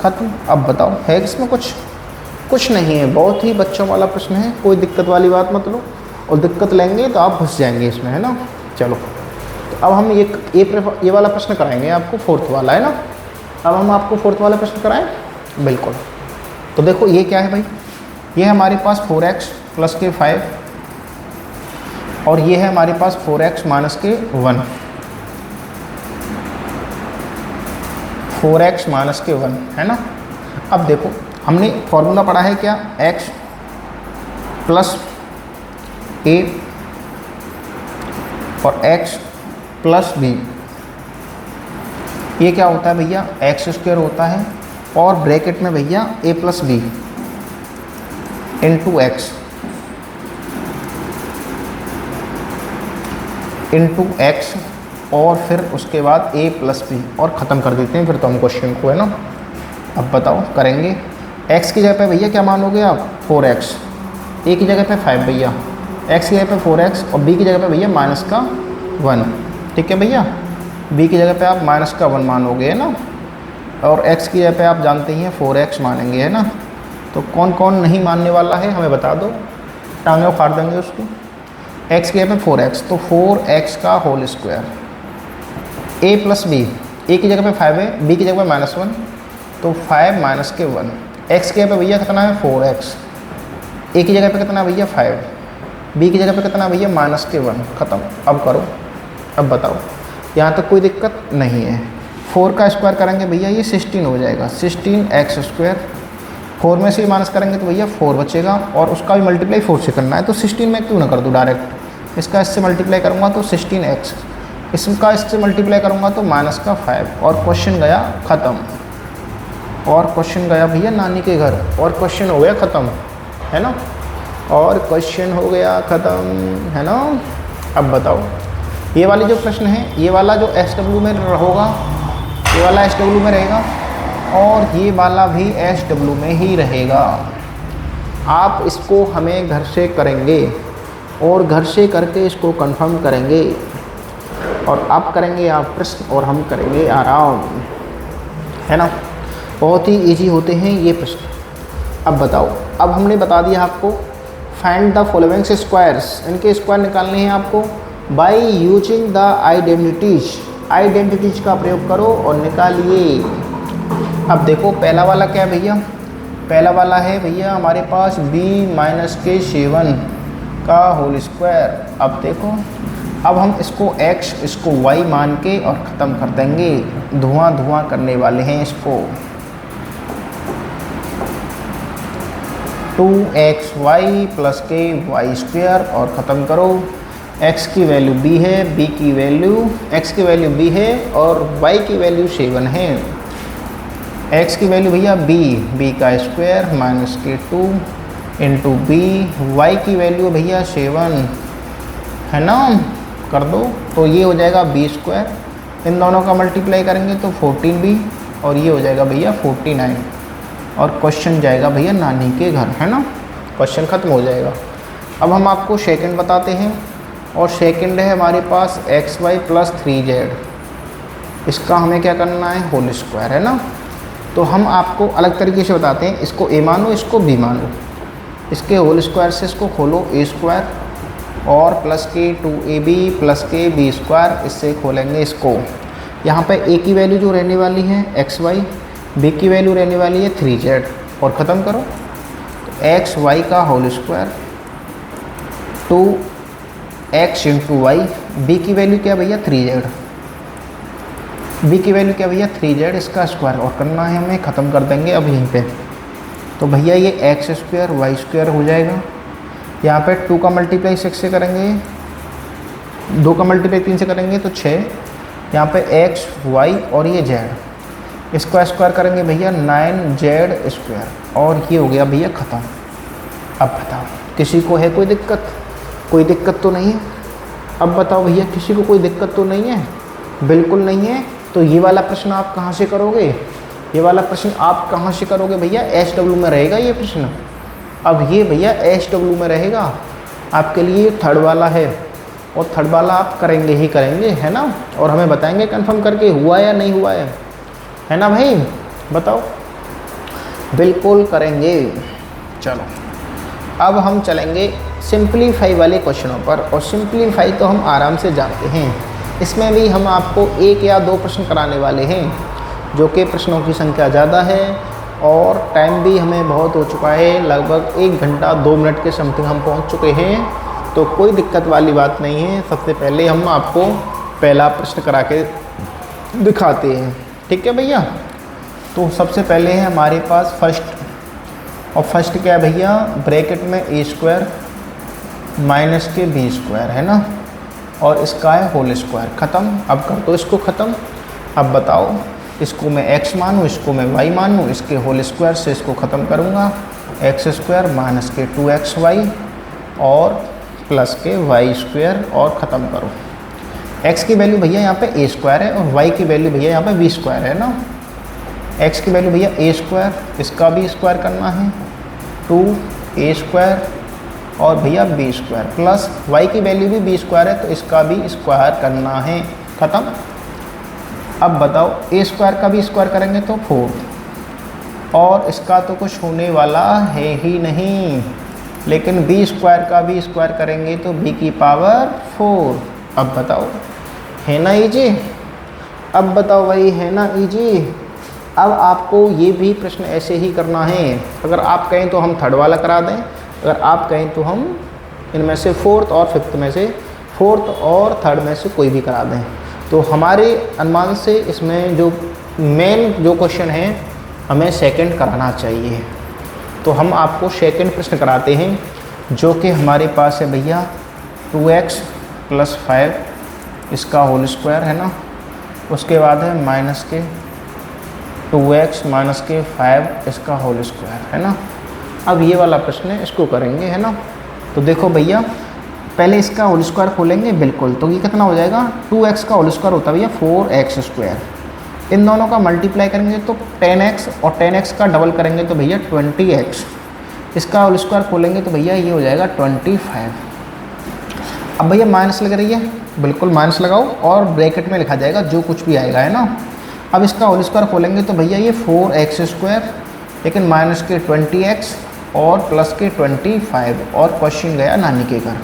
ख़त्म। अब बताओ है इसमें कुछ नहीं है, बहुत ही बच्चों वाला प्रश्न है, कोई दिक्कत वाली बात मत लो, और दिक्कत लेंगे तो आप घुस जाएंगे इसमें, है ना। चलो, तो अब हम ये वाला प्रश्न कराएंगे आपको, फोर्थ वाला, है ना। अब हम आपको फोर्थ वाला प्रश्न कराएं, बिल्कुल। तो देखो ये क्या है भाई, ये है हमारे पास 4x प्लस के 5 और ये है हमारे पास 4x माइनस के 1, 4x माइनस के 1, है ना। अब देखो हमने फॉर्मूला पढ़ा है क्या, x प्लस a और x प्लस b, ये क्या होता है भैया, एक्स स्क्वायर होता है और ब्रैकेट में भैया a plus b into x into x और फिर उसके बाद a प्लस बी, और ख़त्म कर देते हैं फिर तो हम क्वेश्चन को, है ना। अब बताओ करेंगे, x की जगह पे भैया क्या मानोगे आप, 4x, a की जगह पे 5 भैया, x की जगह पे 4x और b की जगह पे भैया माइनस का 1, ठीक है भैया। b की जगह पे आप माइनस का 1 मानोगे, है ना, और x की जगह पे आप जानते ही हैं 4x मानेंगे, है ना। तो कौन कौन नहीं मानने वाला है हमें बता दो, टांगे उखाड़ देंगे उसको। x की जगह पे 4x, तो 4x का whole square, a plus b, a की जगह पे 5 है, b की जगह पे -1, तो 5 माइनस के 1, x की जगह पे भैया कितना है 4x, a की जगह पे कितना भैया 5, b की जगह पे कितना भैया माइनस के 1, ख़त्म। अब करो, अब बताओ, यहाँ तक कोई दिक्कत नहीं है। 4 का स्क्वायर करेंगे भैया ये 16 हो जाएगा, 16x स्क्वायर, 4 में से माइनस करेंगे तो भैया 4 बचेगा और उसका भी मल्टीप्लाई 4 से करना है, तो 16 में क्यों ना कर दूँ डायरेक्ट, इसका इससे मल्टीप्लाई करूँगा तो 16x, इसका इससे मल्टीप्लाई करूँगा तो माइनस का 5, और क्वेश्चन गया ख़त्म, और क्वेश्चन गया भैया नानी के घर, और क्वेश्चन हो गया ख़त्म, है ना, और क्वेश्चन हो गया ख़त्म, है ना। अब बताओ ये वाली जो प्रश्न है, ये वाला जो SW में होगा, ये वाला SW में रहेगा और ये वाला भी SW में ही रहेगा। आप इसको हमें घर से करेंगे और घर से करके इसको कंफर्म करेंगे। और आप करेंगे आप प्रश्न और हम करेंगे आराम, है ना। बहुत ही इजी होते हैं ये प्रश्न। अब बताओ, अब हमने बता दिया आपको फाइंड द फॉलोइंग स्क्वायर्स, इनके स्क्वायर निकालने हैं आपको बाय यूजिंग द आइडेंटिटीज का प्रयोग करो और निकालिए। अब देखो पहला वाला क्या है भैया, पहला वाला है भैया हमारे पास b माइनस के 7 का होल स्क्वायर। अब देखो, अब हम इसको x इसको y मान के और ख़त्म कर देंगे, धुआं करने वाले हैं इसको। 2xy प्लस के वाई स्क्वायर और ख़त्म करो। x की वैल्यू b है, b की वैल्यू x की वैल्यू b है और y की वैल्यू 7 है। x की वैल्यू भैया b का स्क्वायर माइनस के 2 इंटू बी, वाई की वैल्यू भैया 7 है ना, कर दो तो ये हो जाएगा b स्क्वायर। इन दोनों का मल्टीप्लाई करेंगे तो 14b और ये हो जाएगा भैया 49 और क्वेश्चन जाएगा भैया नानी के घर, है ना, क्वेश्चन ख़त्म हो जाएगा। अब हम आपको सेकंड बताते हैं और सेकंड है हमारे पास xy प्लस 3z, इसका हमें क्या करना है होल स्क्वायर, है ना। तो हम आपको अलग तरीके से बताते हैं, इसको a मानो इसको b मानो, इसके होल स्क्वायर से इसको खोलो a स्क्वायर और प्लस के 2ab प्लस के b स्क्वायर, इससे खोलेंगे इसको। यहाँ पे a की वैल्यू जो रहने वाली है xy, b की वैल्यू रहने वाली है 3z और ख़त्म करो तो xy का whole square 2x into y, b की वैल्यू क्या भैया 3z, b की वैल्यू क्या भैया 3z, इसका स्क्वायर और करना है हमें, ख़त्म कर देंगे अब यहीं पे। तो भैया ये एक्स स्क्वायर वाई स्क्वायर हो जाएगा। यहाँ पे 2 का मल्टीप्लाई 6 से करेंगे, 2 का मल्टीप्लाई 3 से करेंगे तो 6, यहाँ पे एक्स वाई और ये जेड, इसका स्क्वायर करेंगे भैया 9z स्क्वायर और ये हो गया भैया ख़त्म। अब बताओ किसी को है कोई दिक्कत? कोई दिक्कत तो नहीं है। अब बताओ भैया किसी को कोई दिक्कत तो नहीं है? बिल्कुल नहीं है। तो ये वाला प्रश्न आप कहाँ से करोगे? ये वाला प्रश्न आप कहाँ से करोगे भैया? SW में रहेगा ये प्रश्न। अब ये भैया SW में रहेगा आपके लिए, थर्ड वाला है और थर्ड वाला आप करेंगे ही करेंगे, है ना, और हमें बताएंगे कंफर्म करके हुआ या नहीं हुआ है ना भाई, बताओ। बिल्कुल करेंगे। चलो अब हम चलेंगे सिंपलीफाई वाले क्वेश्चनों पर, और सिंपलीफाई तो हम आराम से जानते हैं, इसमें भी हम आपको 1 या 2 प्रश्न कराने वाले हैं, जो कि प्रश्नों की संख्या ज़्यादा है और टाइम भी हमें बहुत हो चुका है, लगभग 1 घंटा 2 मिनट के समथिंग हम पहुंच चुके हैं, तो कोई दिक्कत वाली बात नहीं है। सबसे पहले हम आपको पहला प्रश्न करा के दिखाते हैं, ठीक है भैया। तो सबसे पहले है हमारे पास फर्स्ट, और फर्स्ट क्या है भैया, ब्रैकेट में a स्क्वायर माइनस के b स्क्वायर, है ना, और इसका है होल स्क्वायर, ख़त्म। अब कर दो इसको ख़त्म। अब बताओ इसको मैं x मानूँ, इसको मैं y मानूँ, इसके होल स्क्वायर से इसको ख़त्म करूँगा, x स्क्वायर माइनस के 2xy और प्लस के y स्क्वायर और ख़त्म करो। x की वैल्यू भैया यहाँ पे a स्क्वायर है और y की वैल्यू भैया यहाँ पे b स्क्वायर है ना। x की वैल्यू भैया a स्क्वायर, इसका भी स्क्वायर करना है 2a स्क्वायर और भैया b स्क्वायर, प्लस y की वैल्यू भी b स्क्वायर है तो इसका भी स्क्वायर करना है, ख़त्म। अब बताओ a स्क्वायर का भी स्क्वायर करेंगे तो 4 और इसका तो कुछ होने वाला है ही नहीं, लेकिन b स्क्वायर का भी स्क्वायर करेंगे तो b की पावर 4। अब बताओ है ना इजी? अब बताओ भाई है ना इजी? अब आपको ये भी प्रश्न ऐसे ही करना है, अगर आप कहें तो हम थर्ड वाला करा दें, अगर आप कहें तो हम इनमें से फोर्थ और फिफ्थ में से, फोर्थ और थर्ड में से कोई भी करा दें। तो हमारे अनुमान से इसमें जो मेन जो क्वेश्चन है हमें सेकंड कराना चाहिए, तो हम आपको सेकंड प्रश्न कराते हैं, जो कि हमारे पास है भैया 2x प्लस 5 इसका होल स्क्वायर, है ना, उसके बाद है माइनस के 2x माइनस के 5 इसका होल स्क्वायर, है ना। अब ये वाला प्रश्न है, इसको करेंगे, है ना। तो देखो भैया पहले इसका होल स्क्वायर खोलेंगे, बिल्कुल, तो ये कितना हो जाएगा, 2x का होल स्क्वायर होता है भैया 4x स्क्वायर, इन दोनों का मल्टीप्लाई करेंगे तो 10x और 10x का डबल करेंगे तो भैया 20x, इसका होल स्क्वायर खोलेंगे तो भैया ये हो जाएगा 25। अब भैया माइनस लग रही है, बिल्कुल माइनस लगाओ और ब्रैकेट में लिखा जाएगा जो कुछ भी आएगा, है ना। अब इसका होल स्क्वायर खोलेंगे तो भैया ये 4x², लेकिन माइनस के 20x और प्लस के 25 और क्वेश्चन गया नानी के घर।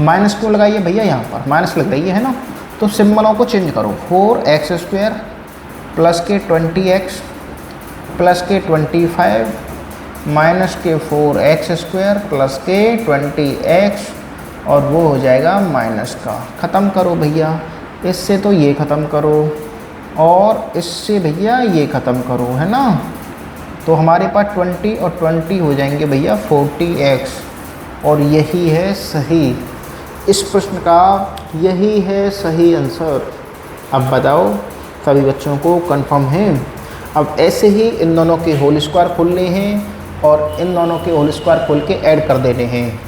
माइनस क्यों लगाइए भैया, यहाँ पर माइनस लग रही है ना, तो सिम्बलों को चेंज करो। 4x² प्लस के 20x प्लस के 25 माइनस के 4x² प्लस के 20x और वो हो जाएगा माइनस का। ख़त्म करो भैया, इससे तो ये ख़त्म करो और इससे भैया ये ख़त्म करो, है ना। तो हमारे पास 20 और 20 हो जाएंगे भैया 40x और यही है सही, इस प्रश्न का यही है सही आंसर। अब बताओ सभी बच्चों को कंफर्म है। अब ऐसे ही इन दोनों के होल स्क्वायर खोलने हैं और इन दोनों के होल स्क्वायर खोल के ऐड कर देने हैं।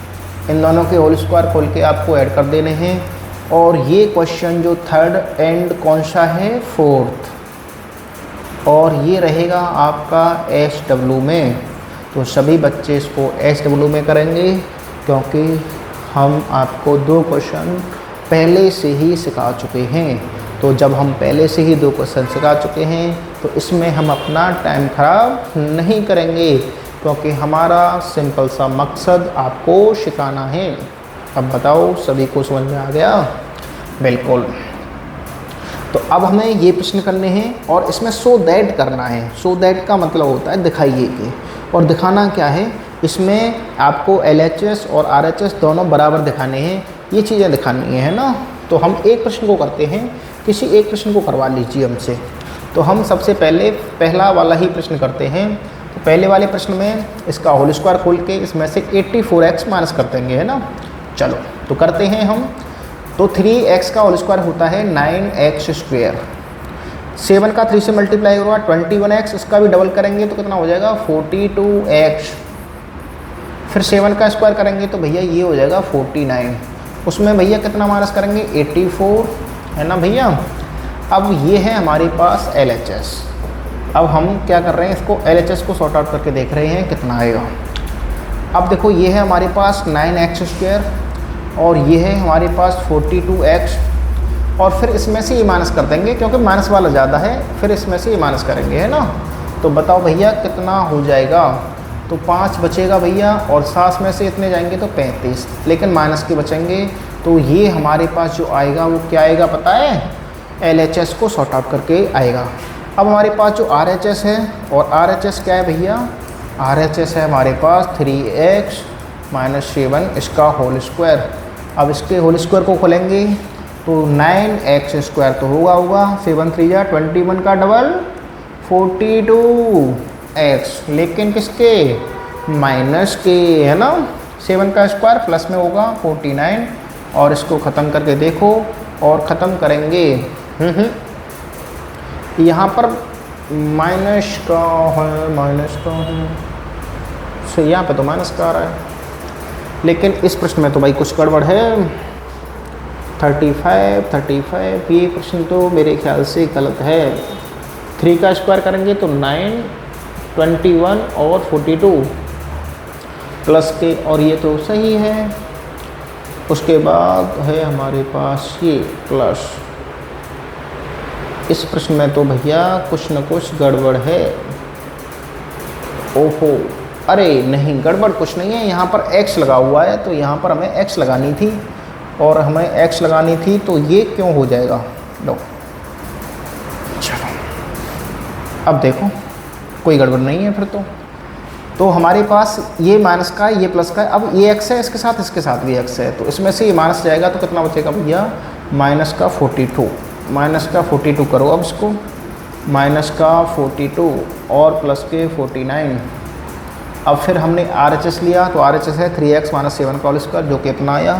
इन दोनों के होल स्क्वायर खोल के आपको ऐड कर देने हैं। और ये क्वेश्चन जो थर्ड एंड कौन सा है, फोर्थ, और ये रहेगा आपका SW में। तो सभी बच्चे इसको SW में करेंगे क्योंकि हम आपको 2 क्वेश्चन पहले से ही सिखा चुके हैं। तो जब हम पहले से ही 2 क्वेश्चन सिखा चुके हैं तो इसमें हम अपना टाइम ख़राब नहीं करेंगे क्योंकि हमारा सिंपल सा मकसद आपको सिखाना है। अब बताओ सभी को समझ में आ गया? बिल्कुल। तो अब हमें ये प्रश्न करने हैं और इसमें सो दैट करना है। सो दैट का मतलब होता है दिखाइए कि, और दिखाना क्या है, इसमें आपको LHS और RHS दोनों बराबर दिखाने हैं, ये चीज़ें दिखानी है ना। तो हम एक प्रश्न को करते हैं, किसी एक प्रश्न को करवा लीजिए हमसे। तो हम सबसे पहले पहला वाला ही प्रश्न करते हैं। तो पहले वाले प्रश्न में इसका होल स्क्वायर खोल के इसमें से 84x माइनस कर देंगे, है ना। चलो तो करते हैं हम। तो 3x का होल स्क्वायर होता है 9x²। 7 का 3 से मल्टीप्लाई होगा 21x, इसका भी डबल करेंगे तो कितना हो जाएगा 42x। फिर 7 का स्क्वायर करेंगे तो भैया ये हो जाएगा 49। उसमें भैया कितना माइनस करेंगे 84, है ना भैया। अब ये है हमारे पास LHS। अब हम क्या कर रहे हैं, इसको LHS को सॉर्ट आउट करके देख रहे हैं कितना आएगा। अब देखो ये है हमारे पास 9x² और ये है हमारे पास 42x, और फिर इसमें से ये माइनस कर देंगे क्योंकि माइनस वाला ज़्यादा है, फिर इसमें से ये माइनस करेंगे, है ना। तो बताओ भैया कितना हो जाएगा। तो 5 बचेगा भैया और 7 में से इतने जाएंगे तो 35, लेकिन माइनस के बचेंगे। तो ये हमारे पास जो आएगा वो क्या आएगा पता है, LHS को सॉर्ट आउट करके आएगा। अब हमारे पास जो RHS है, और RHS क्या है भैया, RHS है हमारे पास 3x - 7 इसका होल स्क्वायर। अब इसके होल स्क्वायर को खोलेंगे तो 9x² तो होगा 7 3 जा 21 का डबल 42x, लेकिन किसके, माइनस के, है ना। 7 का स्क्वायर प्लस में होगा 49, और इसको ख़त्म करके देखो और ख़त्म करेंगे। यहाँ पर माइनस का है, सो यहाँ पे तो माइनस का आ रहा है, लेकिन इस प्रश्न में तो भाई कुछ गड़बड़ है। 35 ये प्रश्न तो मेरे ख्याल से गलत है। 3 का स्क्वायर करेंगे तो 9, 21 और 42 प्लस के, और ये तो सही है। उसके बाद है हमारे पास ये प्लस। इस प्रश्न में तो भैया कुछ न कुछ गड़बड़ है। ओहो, अरे नहीं, गड़बड़ कुछ नहीं है, यहाँ पर x लगा हुआ है, तो यहाँ पर हमें x लगानी थी, और हमें x लगानी थी, तो ये क्यों हो जाएगा। लो चलो, अब देखो कोई गड़बड़ नहीं है फिर तो हमारे पास ये माइनस का है, ये प्लस का है। अब ये x है, इसके साथ भी x है, तो इसमें से ये माइनस जाएगा तो कितना बचेगा भैया, माइनस का 42। माइनस का 42 करो अब इसको, माइनस का 42 और प्लस के 49। अब फिर हमने RHS लिया, तो RHS है 3x - 7 का होल स्क्वायर, जो कि इतना आया।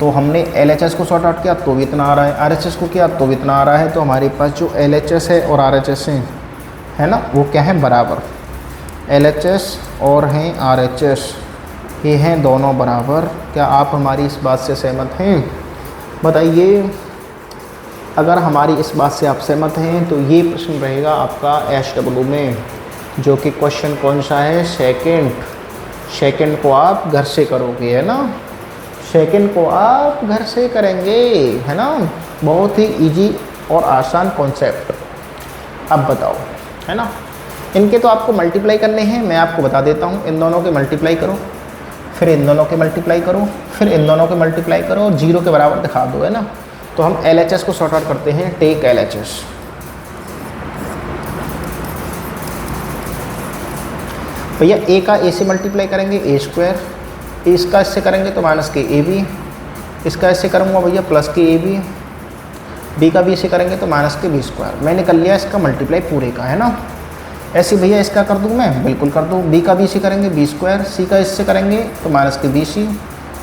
तो हमने LHS को सॉर्ट आउट किया तो भी इतना आ रहा है, RHS को किया तो भी इतना आ रहा है। तो हमारे पास जो LHS है और RHS है ना, वो क्या है, बराबर। LHS और हैं RHS, ये हैं दोनों बराबर। क्या आप हमारी इस बात से सहमत हैं, बताइए। अगर हमारी इस बात से आप सहमत हैं तो ये प्रश्न रहेगा आपका SW में, जो कि क्वेश्चन कौन सा है, सेकंड को आप घर से करोगे, है ना। सेकंड को आप घर से करेंगे, है ना। बहुत ही इजी और आसान कॉन्सेप्ट। अब बताओ, है ना। इनके तो आपको मल्टीप्लाई करने हैं, मैं आपको बता देता हूँ। इन दोनों के मल्टीप्लाई करो, फिर इन दोनों के मल्टीप्लाई करो, फिर इन दोनों के मल्टीप्लाई करो और 0 के बराबर दिखा दो, है ना। तो हम LHS को सॉर्ट आउट करते हैं। Take LHS। भैया ए का ए से मल्टीप्लाई करेंगे ए स्क्वायर, इसका इससे करेंगे तो माइनस के ए बी, इसका इससे करूँगा भैया प्लस के ए बी, बी का बी से करेंगे तो माइनस के बी स्क्वायर। मैंने कर लिया इसका मल्टीप्लाई पूरे का, है ना। ऐसे भैया इसका कर दूँ मैं, बिल्कुल कर दूँ। बी का बी से करेंगे बी स्क्वायर, सी का इससे करेंगे तो माइनस के बी सी,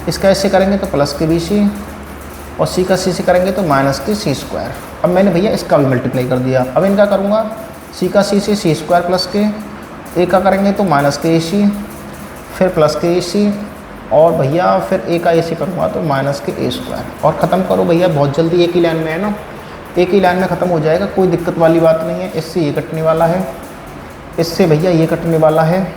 इसका इससे करेंगे तो प्लस के बी सी, और सी का सी से करेंगे तो माइनस के सी स्क्वायर। अब मैंने भैया इसका भी मल्टीप्लाई कर दिया। अब इनका करूँगा सी का सी से सी स्क्वायर प्लस के, ए का करेंगे तो माइनस के ए सी, फिर प्लस के ए सी, और भैया फिर ए का ए सी करूँगा तो माइनस के ए स्क्वायर। और ख़त्म करो भैया, बहुत जल्दी एक ही लाइन में, है ना। एक ही लाइन में ख़त्म हो जाएगा, कोई दिक्कत वाली बात नहीं है। इससे ये कटने वाला है, इससे भैया ये कटने वाला है,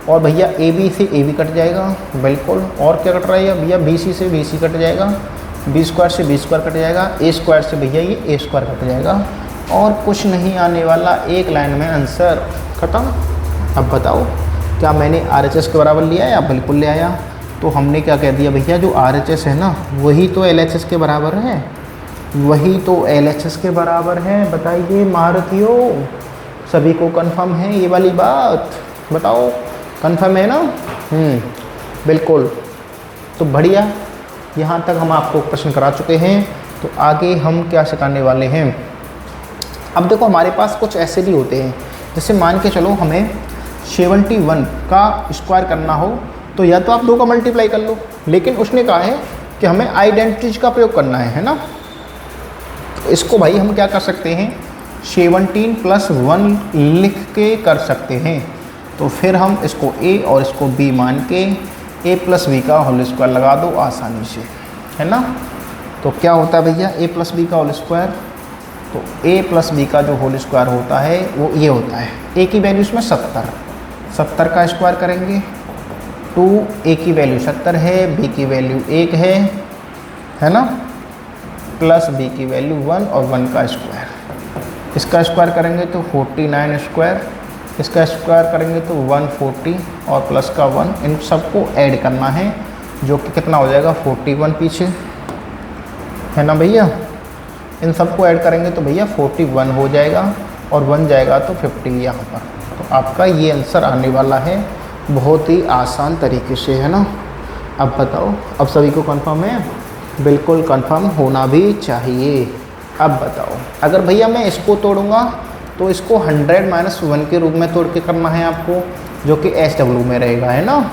और भैया ए बी से ए बी कट जाएगा, बिल्कुल। और क्या कट रहा है भैया, बी सी से बी सी कट जाएगा, बी स्क्वायर से बी स्क्वायर कट जाएगा, ए स्क्वायर से भैया ये ए स्क्वायर कट जाएगा, और कुछ नहीं आने वाला, एक लाइन में आंसर ख़त्म। अब बताओ क्या मैंने RHS के बराबर लिया या बिल्कुल ले आया। तो हमने क्या कह दिया भैया, जो RHS है ना वही तो LHS के बराबर है, वही तो LHS के बराबर है। बताइए महारथियों, सभी को कंफर्म है ये वाली बात, बताओ कंफर्म है ना। बिल्कुल। तो बढ़िया, यहाँ तक हम आपको प्रश्न करा चुके हैं। तो आगे हम क्या सिखाने वाले हैं। अब देखो हमारे पास कुछ ऐसे भी होते हैं, जैसे मान के चलो हमें 71 का स्क्वायर करना हो, तो या तो आप 2 का मल्टीप्लाई कर लो, लेकिन उसने कहा है कि हमें आइडेंटिटीज का प्रयोग करना है ना। तो इसको भाई हम क्या कर सकते हैं, 17 + 1 लिख के कर सकते हैं। तो फिर हम इसको a और इसको b मान के a + b का होल स्क्वायर लगा दो आसानी से, है ना। तो क्या होता है भैया, a + b का होल स्क्वायर, तो a + b का जो होल स्क्वायर होता है वो ये होता है। a की वैल्यू इसमें 70 का स्क्वायर करेंगे, 2 a की वैल्यू 70 है, b की वैल्यू 1 है ना, प्लस b की वैल्यू 1 और 1 का स्क्वायर। इसका स्क्वायर करेंगे तो 49 स्क्वायर, इसका स्क्वायर करेंगे तो 140 और प्लस का 1, इन सबको ऐड करना है, जो कि कितना हो जाएगा 41 पीछे, है ना भैया। इन सबको ऐड करेंगे तो भैया 41 हो जाएगा, और 1 जाएगा तो 50 यहाँ पर। तो आपका ये आंसर आने वाला है, बहुत ही आसान तरीके से, है ना। अब बताओ, अब सभी को कंफर्म है, बिल्कुल कंफर्म होना भी चाहिए। अब बताओ, अगर भैया मैं इसको तोड़ूंगा तो इसको 100 - 1 के रूप में तोड़ के करना है आपको, जो कि SW में रहेगा, है ना।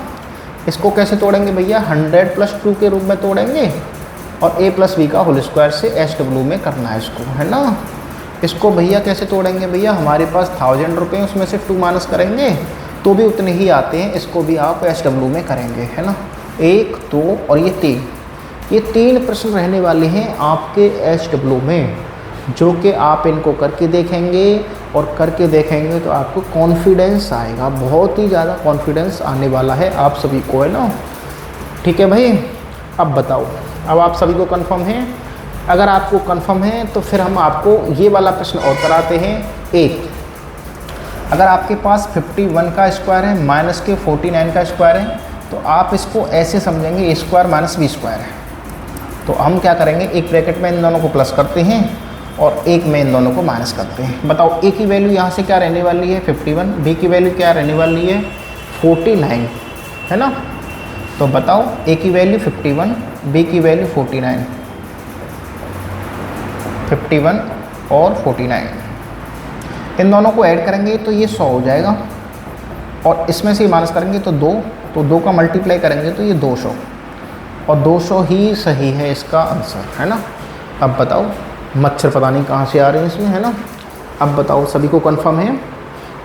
इसको कैसे तोड़ेंगे भैया, 100 + 2 के रूप में तोड़ेंगे, और a + b का होल स्क्वायर से SW में करना है इसको, है ना। इसको भैया कैसे तोड़ेंगे भैया, हमारे पास 1000 रुपये, उसमें से 2 माइनस करेंगे तो भी उतने ही आते हैं, इसको भी आप SW में करेंगे, है ना। 1, 2 और ये 3, ये 3 प्रश्न रहने वाले हैं आपके SW में, जो कि आप इनको करके देखेंगे, और करके देखेंगे तो आपको कॉन्फिडेंस आएगा, बहुत ही ज़्यादा कॉन्फिडेंस आने वाला है आप सभी को, है ना। ठीक है भाई। अब बताओ, अब आप सभी को कंफर्म है। अगर आपको कंफर्म है तो फिर हम आपको ये वाला प्रश्न और कराते हैं। एक, अगर आपके पास 51 का स्क्वायर है माइनस के 49 का स्क्वायर है, तो आप इसको ऐसे समझेंगे a स्क्वायर - b स्क्वायर है। तो हम क्या करेंगे, एक ब्रैकेट में इन दोनों को प्लस करते हैं और एक में इन दोनों को माइनस करते हैं। बताओ a की वैल्यू यहाँ से क्या रहने वाली है 51, b की वैल्यू क्या रहने वाली है 49, है ना। तो बताओ a की वैल्यू 51, b की वैल्यू 49, 51 और 49, इन दोनों को ऐड करेंगे तो ये 100 हो जाएगा, और इसमें से माइनस करेंगे तो 2, तो 2 का मल्टीप्लाई करेंगे तो ये 200, और 200 ही सही है इसका आंसर, है ना। अब बताओ, मच्छर पता नहीं कहाँ से आ रहे हैं इसमें, है ना। अब बताओ सभी को कंफर्म है,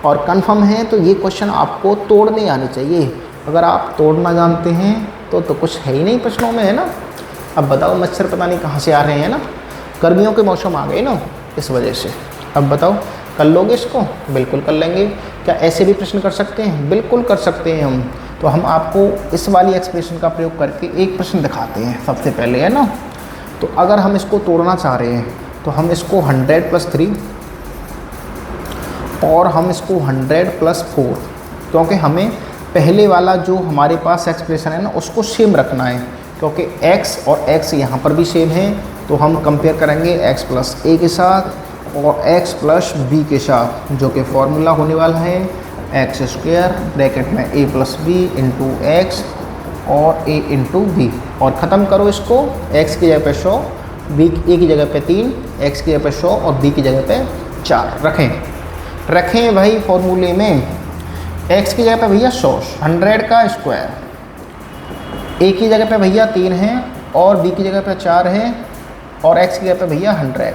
और कंफर्म है तो ये क्वेश्चन आपको तोड़ने आने चाहिए। अगर आप तोड़ना जानते हैं तो कुछ है ही नहीं प्रश्नों में, है ना। अब बताओ, मच्छर पता नहीं कहाँ से आ रहे हैं ना, गर्मियों के मौसम आ गए ना, इस वजह से। अब बताओ, कर लोगे इसको? बिल्कुल कर लेंगे। क्या ऐसे भी प्रश्न कर सकते हैं? बिल्कुल कर सकते हैं हम। तो हम आपको इस वाली एक्सप्रेशन का प्रयोग करके एक प्रश्न दिखाते हैं सबसे पहले, है ना। तो अगर हम इसको तोड़ना चाह रहे हैं तो हम इसको 100 + 3 और हम इसको 100 + 4, क्योंकि हमें पहले वाला जो हमारे पास एक्सप्रेशन है ना उसको सेम रखना है, क्योंकि x और x यहाँ पर भी सेम है। तो हम कंपेयर करेंगे x + a के साथ और x + b के साथ, जो कि फॉर्मूला होने वाला है x² ब्रैकेट में a + b × x और a × b, और ख़त्म करो इसको। x की जगह पे 100, a की जगह पे 3, x की जगह पे 100 और b की जगह पे 4 रखें भाई फॉर्मूले में। x की जगह पे भैया 100 का स्क्वायर, a की जगह पे भैया 3 है और b की जगह पे 4 है और x की जगह पे भैया 100,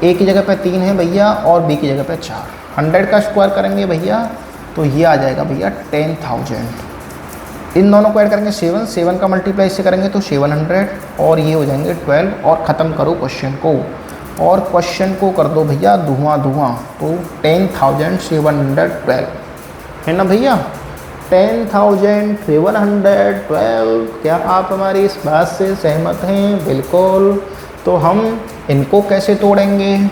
a की जगह पे 3 है भैया और b की जगह पे 4। 100 का स्क्वायर करेंगे भैया तो ये आ जाएगा भैया 10,000। इन दोनों को ऐड करेंगे 7 का मल्टीप्लाई से करेंगे तो 700 और ये हो जाएंगे 12, और ख़त्म करो क्वेश्चन को, और क्वेश्चन को कर दो भैया धुआं। तो 10,712 है ना भैया, 10,712। क्या आप हमारी इस बात से सहमत हैं? बिल्कुल। तो हम इनको कैसे तोड़ेंगे?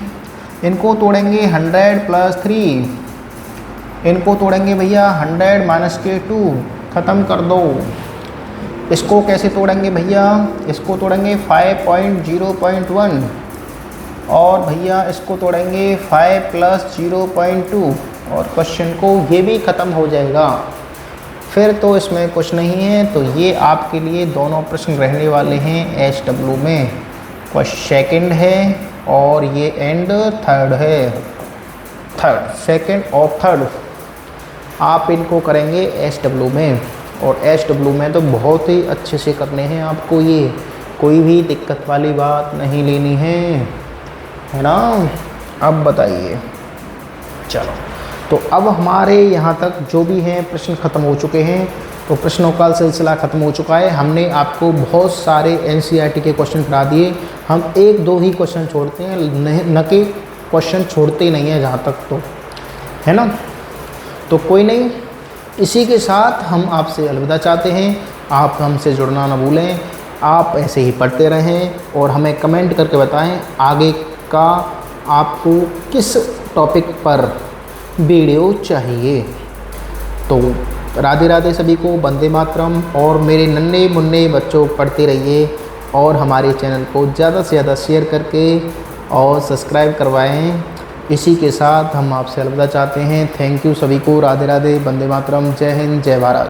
इनको तोड़ेंगे 100 + 3, इनको तोड़ेंगे भैया 100 - के 2, ख़त्म कर दो। इसको कैसे तोड़ेंगे भैया? इसको तोड़ेंगे 5.0.1 और भैया इसको तोड़ेंगे 5 + 0.2 और क्वेश्चन को ये भी ख़त्म हो जाएगा। फिर तो इसमें कुछ नहीं है। तो ये आपके लिए दोनों प्रश्न रहने वाले हैं SW में, सेकंड है और ये एंड थर्ड है। सेकंड और थर्ड आप इनको करेंगे SW में, और SW में तो बहुत ही अच्छे से करने हैं आपको, ये कोई भी दिक्कत वाली बात नहीं लेनी है ना। अब बताइए, चलो तो अब हमारे यहाँ तक जो भी हैं प्रश्न ख़त्म हो चुके हैं। तो प्रश्नों का सिलसिला ख़त्म हो चुका है। हमने आपको बहुत सारे NCERT के क्वेश्चन करा दिए। हम 1-2 ही क्वेश्चन छोड़ते हैं, न कि क्वेश्चन छोड़ते ही नहीं हैं जहाँ तक, तो है ना। तो कोई नहीं, इसी के साथ हम आपसे अलविदा चाहते हैं। आप हमसे जुड़ना ना भूलें, आप ऐसे ही पढ़ते रहें और हमें कमेंट करके बताएं आगे का आपको किस टॉपिक पर वीडियो चाहिए। तो राधे राधे सभी को, वंदे मातरम। और मेरे नन्हे मुन्ने बच्चों, पढ़ते रहिए और हमारे चैनल को ज़्यादा से ज़्यादा शेयर करके और सब्सक्राइब करवाएं। इसी के साथ हम आपसे अलविदा चाहते हैं। थैंक यू सभी को। राधे राधे, वंदे मातरम, जय हिंद, जय भारत।